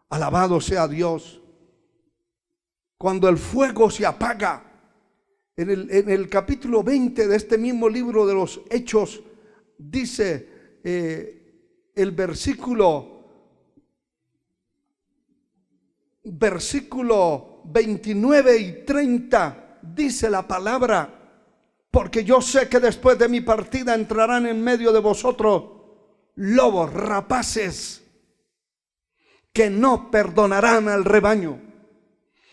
Alabado sea Dios. Cuando el fuego se apaga, en el capítulo 20 de este mismo libro de los Hechos, dice el versículo 29 y 30, dice la palabra: porque yo sé que después de mi partida entrarán en medio de vosotros lobos rapaces que no perdonarán al rebaño,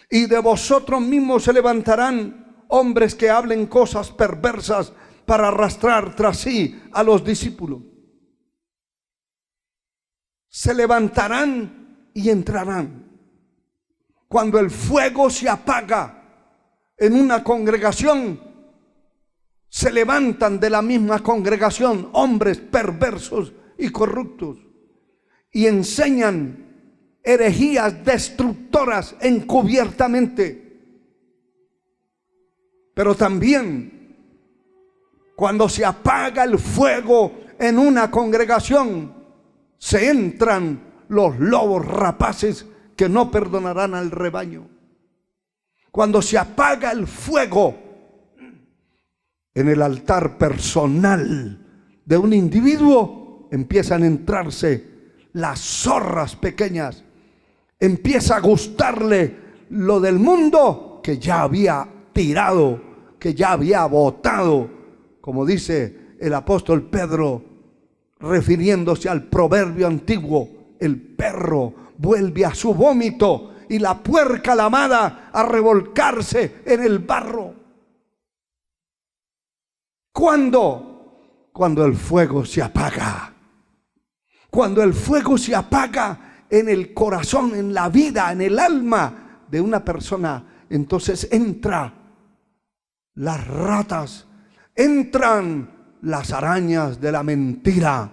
y de vosotros mismos se levantarán hombres que hablen cosas perversas para arrastrar tras sí a los discípulos. Se levantarán y entrarán. Cuando el fuego se apaga en una congregación, se levantan de la misma congregación hombres perversos y corruptos y enseñan herejías destructoras encubiertamente. Pero también, cuando se apaga el fuego en una congregación, se entran los lobos rapaces que no perdonarán al rebaño. Cuando se apaga el fuego en el altar personal de un individuo, empiezan a entrarse las zorras pequeñas. Empieza a gustarle lo del mundo que ya había tirado, que ya había botado, como dice el apóstol Pedro, refiriéndose al proverbio antiguo: el perro vuelve a su vómito y la puerca lamada a revolcarse en el barro. ¿Cuándo? Cuando el fuego se apaga. Cuando el fuego se apaga en el corazón, en la vida, en el alma de una persona, entonces entra las ratas, entran las arañas de la mentira,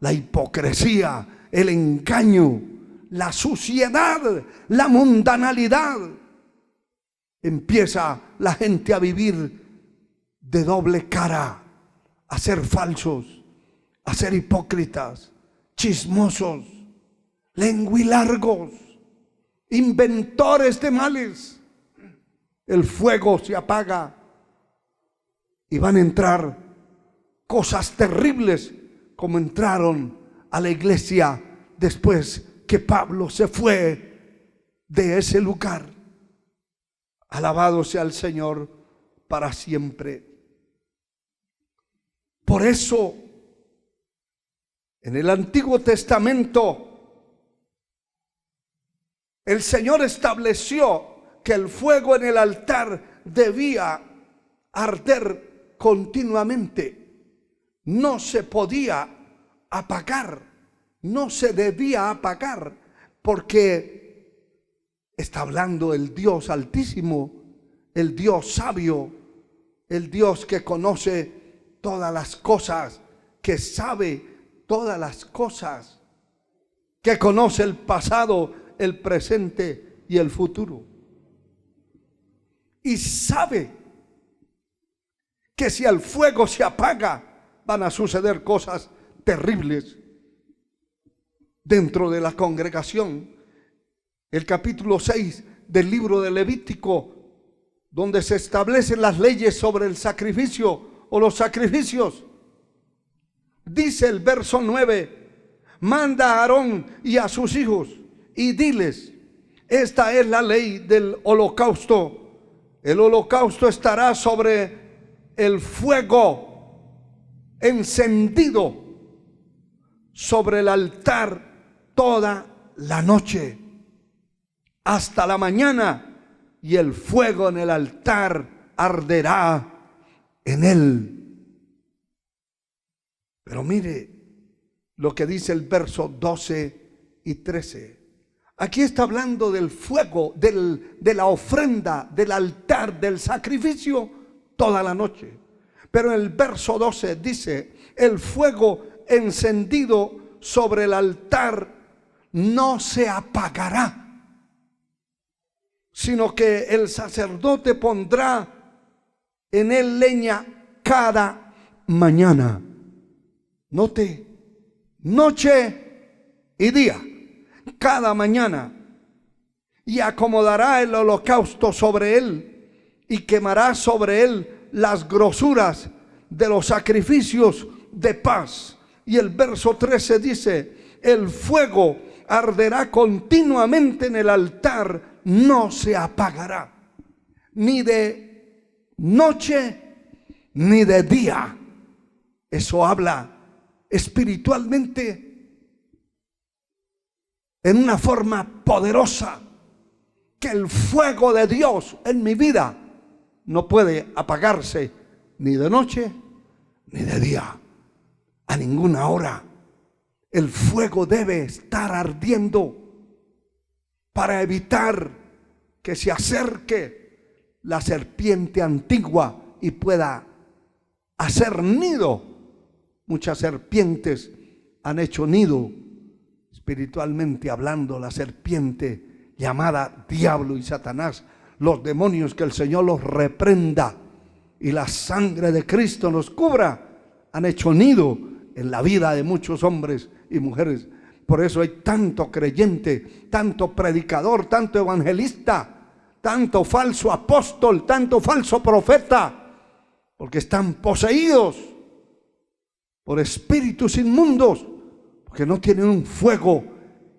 la hipocresía, el engaño, la suciedad, la mundanalidad. empieza la gente a vivir de doble cara, a ser falsos, a ser hipócritas, chismosos, lenguilargos, inventores de males. El fuego se apaga y van a entrar cosas terribles como entraron a la iglesia después que Pablo se fue de ese lugar. Alabado sea el Señor para siempre. Por eso, en el Antiguo Testamento, el Señor estableció que el fuego en el altar debía arder continuamente. No se podía apagar, no se debía apagar, porque está hablando el Dios Altísimo, el Dios sabio, el Dios que conoce todas las cosas, que sabe todas las cosas, que conoce el pasado, el presente y el futuro. Y sabe que si el fuego se apaga, van a suceder cosas terribles dentro de la congregación. El capítulo 6 del libro de Levítico, donde se establecen las leyes sobre el sacrificio o los sacrificios, dice el verso 9: manda a Aarón y a sus hijos y diles, esta es la ley del holocausto. El holocausto estará sobre el fuego encendido sobre el altar toda la noche hasta la mañana, y el fuego en el altar arderá en él. Pero mire lo que dice el verso 12 y 13. Aquí está hablando del fuego, de la ofrenda, del altar, del sacrificio toda la noche. Pero en el verso 12 dice: el fuego encendido sobre el altar no se apagará, sino que el sacerdote pondrá en él leña cada mañana. Note, noche y día, cada mañana, y acomodará el holocausto sobre él y quemará sobre él las grosuras de los sacrificios de paz. Y el verso 13 dice: el fuego arderá continuamente en el altar, no se apagará, ni de noche ni de día. Eso habla espiritualmente en una forma poderosa, que el fuego de Dios en mi vida no puede apagarse ni de noche ni de día, a ninguna hora. El fuego debe estar ardiendo para evitar que se acerque la serpiente antigua y pueda hacer nido. Muchas serpientes han hecho nido, espiritualmente hablando, la serpiente llamada Diablo y Satanás, los demonios, que el Señor los reprenda y la sangre de Cristo nos cubra, han hecho nido en la vida de muchos hombres y mujeres. Por eso hay tanto creyente, tanto predicador, tanto evangelista, tanto falso apóstol, tanto falso profeta, porque están poseídos por espíritus inmundos, porque no tienen un fuego,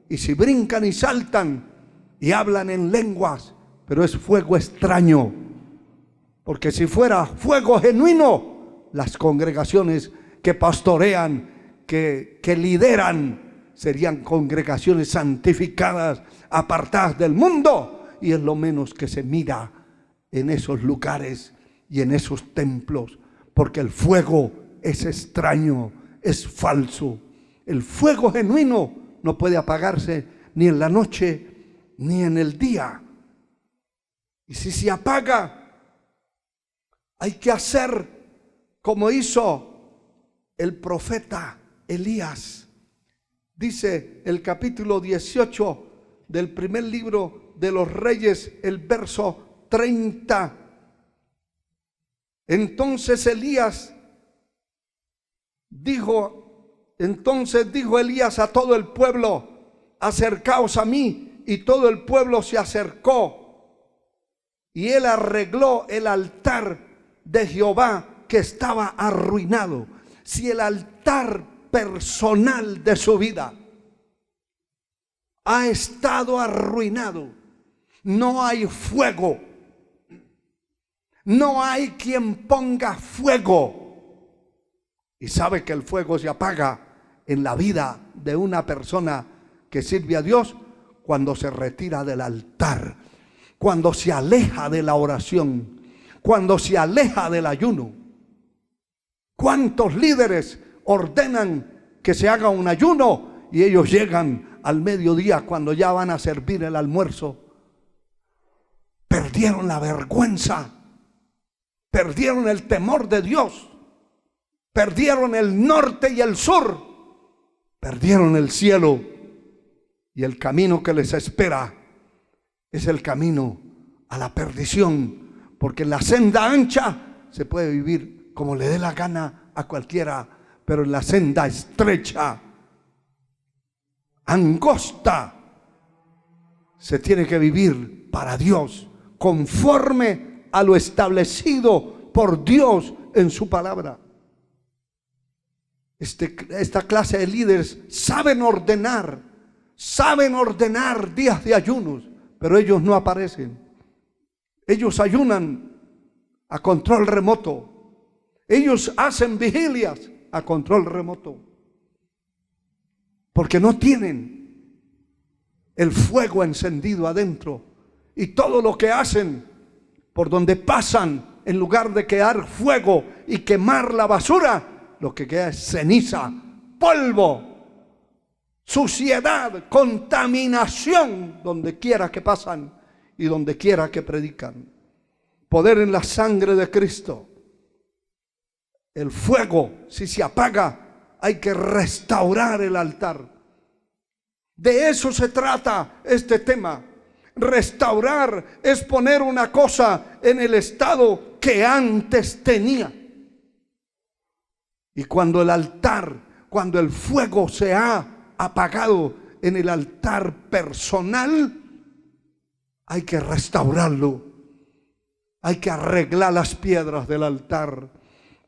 y si brincan y saltan y hablan en lenguas, pero es fuego extraño. Porque si fuera fuego genuino, las congregaciones que pastorean, que lideran, serían congregaciones santificadas, apartadas del mundo, y es lo menos que se mira en esos lugares y en esos templos, porque el fuego es extraño, es falso. El fuego genuino no puede apagarse ni en la noche ni en el día. Y si se apaga, hay que hacer como hizo el profeta Elías. Dice el capítulo 18 del primer libro de los Reyes, el verso 30. Entonces dijo Elías a todo el pueblo: acercaos a mí. Y todo el pueblo se acercó. Y él arregló el altar de Jehová que estaba arruinado. Si el altar personal de su vida ha estado arruinado, no hay fuego, no hay quien ponga fuego. Y sabe que el fuego se apaga en la vida de una persona que sirve a Dios cuando se retira del altar, cuando se aleja de la oración, cuando se aleja del ayuno. ¿Cuántos líderes ordenan que se haga un ayuno y ellos llegan al mediodía cuando ya van a servir el almuerzo? Perdieron la vergüenza, perdieron el temor de Dios, perdieron el norte y el sur, perdieron el cielo, y el camino que les espera es el camino a la perdición, porque en la senda ancha se puede vivir como le dé la gana a cualquiera, pero en la senda estrecha, angosta, se tiene que vivir para Dios, conforme a lo establecido por Dios en su palabra. Esta clase de líderes saben ordenar días de ayunos, pero ellos no aparecen. Ellos ayunan a control remoto. Ellos hacen vigilias a control remoto, porque no tienen el fuego encendido adentro. Y todo lo que hacen, por donde pasan, en lugar de quedar fuego y quemar la basura, lo que queda es ceniza, polvo, suciedad, contaminación, donde quiera que pasan y donde quiera que predican. Poder en la sangre de Cristo. El fuego, si se apaga, hay que restaurar el altar. De eso se trata este tema. Restaurar es poner una cosa en el estado que antes tenía. Y cuando el altar, cuando el fuego se ha apagado en el altar personal, hay que restaurarlo. Hay que arreglar las piedras del altar.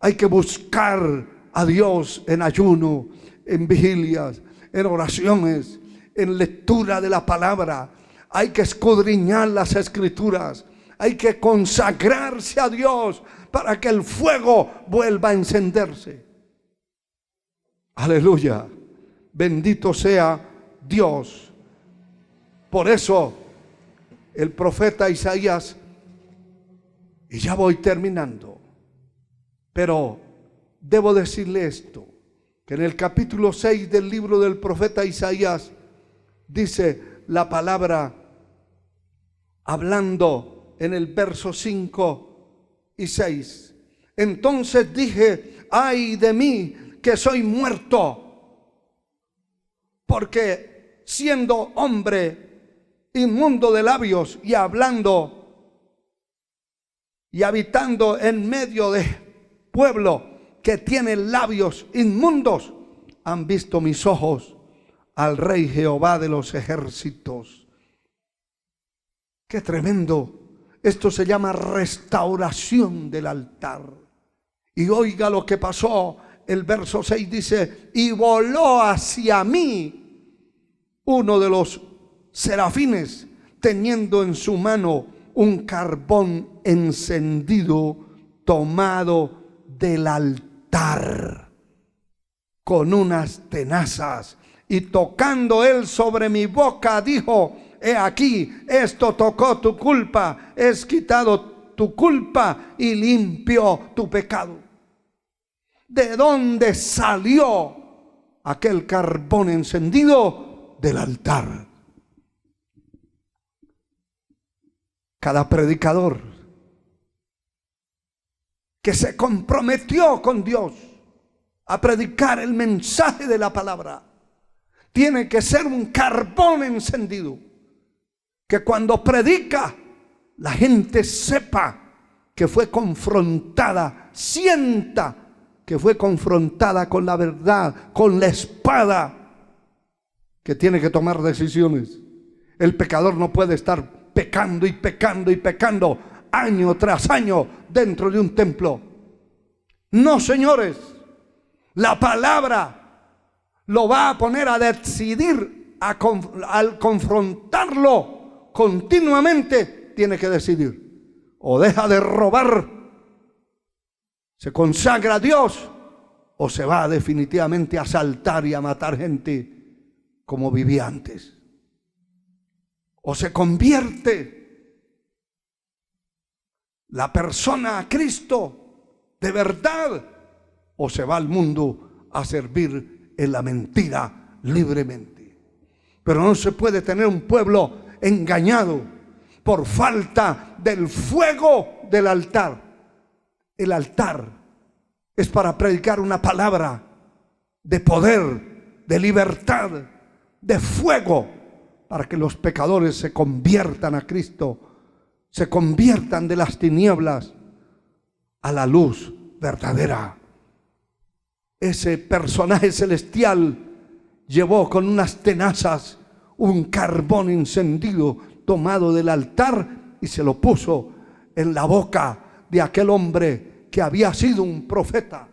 Hay que buscar a Dios en ayuno, en vigilias, en oraciones, en lectura de la palabra. Hay que escudriñar las escrituras. Hay que consagrarse a Dios para que el fuego vuelva a encenderse. Aleluya. Bendito sea Dios. Por eso el profeta Isaías, y ya voy terminando, pero debo decirle esto, que en el capítulo 6 del libro del profeta Isaías dice la palabra, hablando en el verso 5 y 6. Entonces dije: ay de mí, que soy muerto, porque siendo hombre inmundo de labios y hablando y habitando en medio de pueblo que tiene labios inmundos, han visto mis ojos al Rey Jehová de los ejércitos. Qué tremendo. Esto se llama restauración del altar. Y oiga lo que pasó. El verso 6 dice: y voló hacia mí uno de los serafines, teniendo en su mano un carbón encendido tomado del altar con unas tenazas, y tocando él sobre mi boca dijo: he aquí, esto tocó tu culpa, es quitado tu culpa y limpio tu pecado. ¿De dónde salió aquel carbón encendido? Del altar. Cada predicador que se comprometió con Dios a predicar el mensaje de la palabra tiene que ser un carbón encendido, que cuando predica la gente sepa que fue confrontada, sienta que fue confrontada con la verdad, con la espada, que tiene que tomar decisiones. El pecador no puede estar pecando y pecando y pecando año tras año dentro de un templo. No, señores, la palabra lo va a poner a decidir, al confrontarlo continuamente, tiene que decidir: o deja de robar, se consagra a Dios, o se va definitivamente a asaltar y a matar gente como vivía antes. O se convierte la persona a Cristo de verdad, o se va al mundo a servir en la mentira libremente. Pero no se puede tener un pueblo engañado por falta del fuego del altar. El altar es para predicar una palabra de poder, de libertad, de fuego, para que los pecadores se conviertan a Cristo, se conviertan de las tinieblas a la luz verdadera. Ese personaje celestial llevó con unas tenazas un carbón encendido tomado del altar y se lo puso en la boca de aquel hombre que había sido un profeta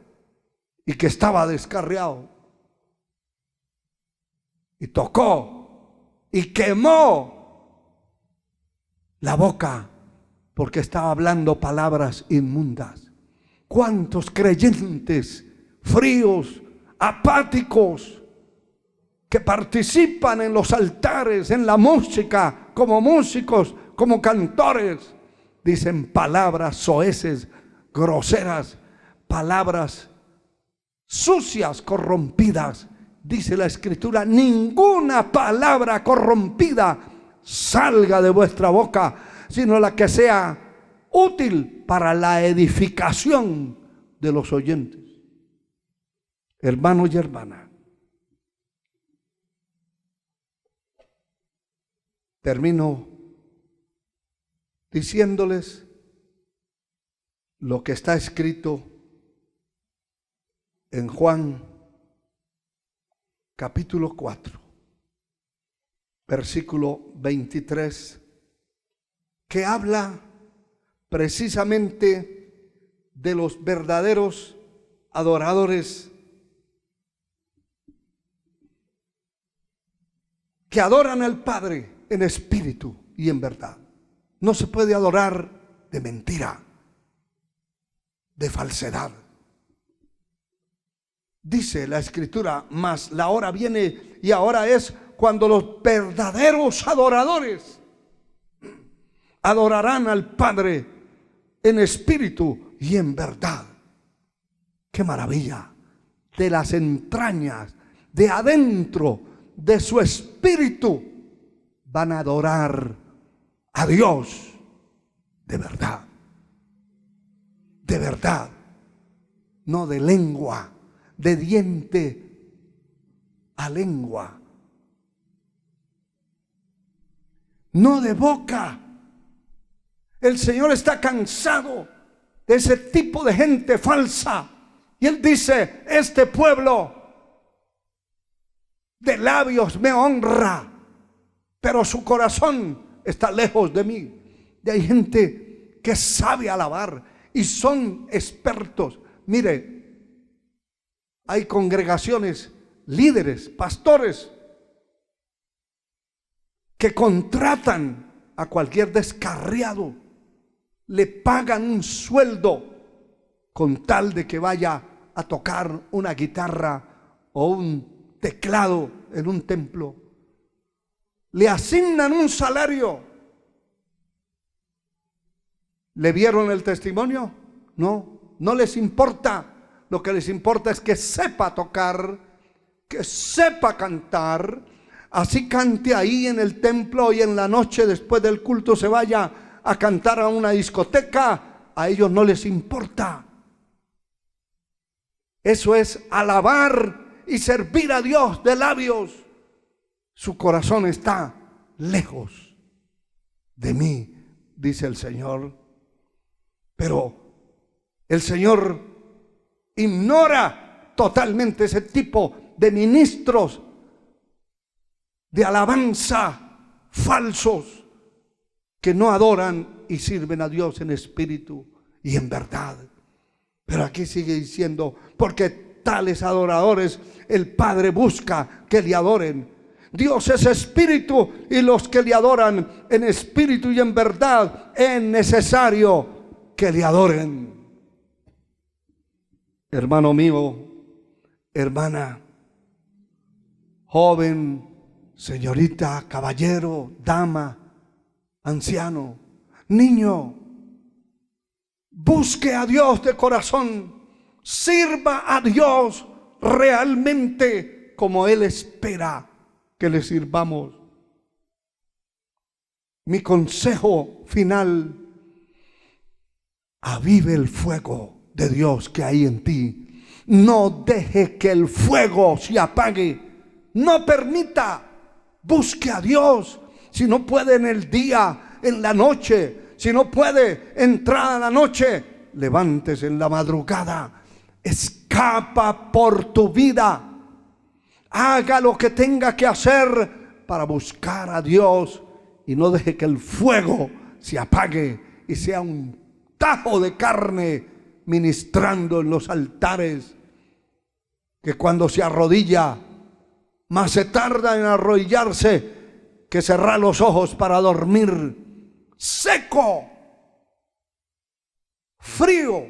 y que estaba descarriado. Y tocó y quemó la boca porque estaba hablando palabras inmundas. ¿Cuántos creyentes fríos, apáticos, que participan en los altares, en la música, como músicos, como cantores, dicen palabras soeces, groseras, palabras sucias, corrompidas? Dice la Escritura: ninguna palabra corrompida salga de vuestra boca, sino la que sea útil para la edificación de los oyentes. Hermanos y hermanas, termino diciéndoles lo que está escrito en Juan capítulo 4, versículo 23, que habla precisamente de los verdaderos adoradores que adoran al Padre en espíritu y en verdad. No se puede adorar de mentira, de falsedad. Dice la Escritura: mas la hora viene y ahora es cuando los verdaderos adoradores adorarán al Padre en espíritu y en verdad. ¡Qué maravilla! De las entrañas, de adentro de su espíritu, van a adorar a Dios de verdad. De verdad. No de lengua, de diente a lengua. No de boca. El Señor está cansado de ese tipo de gente falsa. Y Él dice: este pueblo de labios me honra, pero su corazón está lejos de mí. Y hay gente que sabe alabar y son expertos. Mire, hay congregaciones, líderes, pastores que contratan a cualquier descarriado, le pagan un sueldo con tal de que vaya a tocar una guitarra o un teclado en un templo. Le asignan un salario. ¿Le vieron el testimonio? No, no les importa. Lo que les importa es que sepa tocar, que sepa cantar. Así cante ahí en el templo y en la noche después del culto se vaya a cantar a una discoteca. A ellos no les importa. Eso es alabar y servir a Dios de labios. Su corazón está lejos de mí, dice el Señor. Pero el Señor ignora totalmente ese tipo de ministros de alabanza falsos que no adoran y sirven a Dios en espíritu y en verdad. Pero aquí sigue diciendo, porque tales adoradores el Padre busca que le adoren. Dios es espíritu y los que le adoran en espíritu y en verdad es necesario que le adoren. Hermano mío, hermana, joven, señorita, caballero, dama, anciano, niño, busque a Dios de corazón, sirva a Dios realmente como Él espera que le sirvamos. Mi consejo final: avive el fuego de Dios que hay en ti. No deje que el fuego se apague. No permita. Busque a Dios. Si no puede en el día, en la noche. Si no puede entrar a la noche, levántese en la madrugada. Escapa por tu vida. Haga lo que tenga que hacer para buscar a Dios. Y no deje que el fuego se apague y sea un tajo de carne ministrando en los altares, que cuando se arrodilla, más se tarda en arrodillarse que cerrar los ojos para dormir. Seco, frío,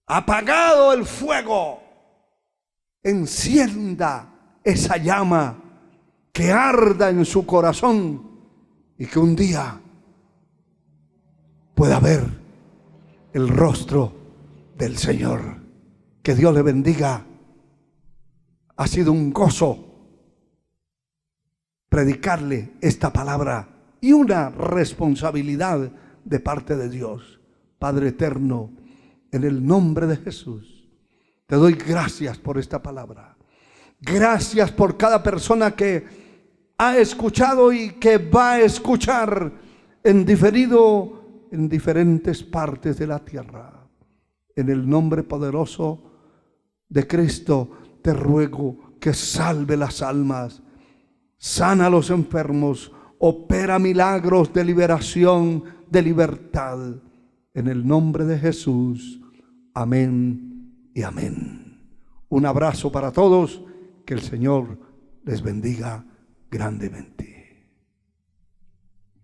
apagado el fuego. Encienda esa llama que arda en su corazón y que un día pueda ver el rostro del Señor. Que Dios le bendiga. Ha sido un gozo predicarle esta palabra y una responsabilidad de parte de Dios. Padre eterno, en el nombre de Jesús, te doy gracias por esta palabra. Gracias por cada persona que ha escuchado y que va a escuchar en diferido en diferentes partes de la tierra. En el nombre poderoso de Cristo te ruego que salve las almas, sana a los enfermos, opera milagros de liberación, de libertad. En el nombre de Jesús. Amén y amén. Un abrazo para todos. Que el Señor les bendiga grandemente.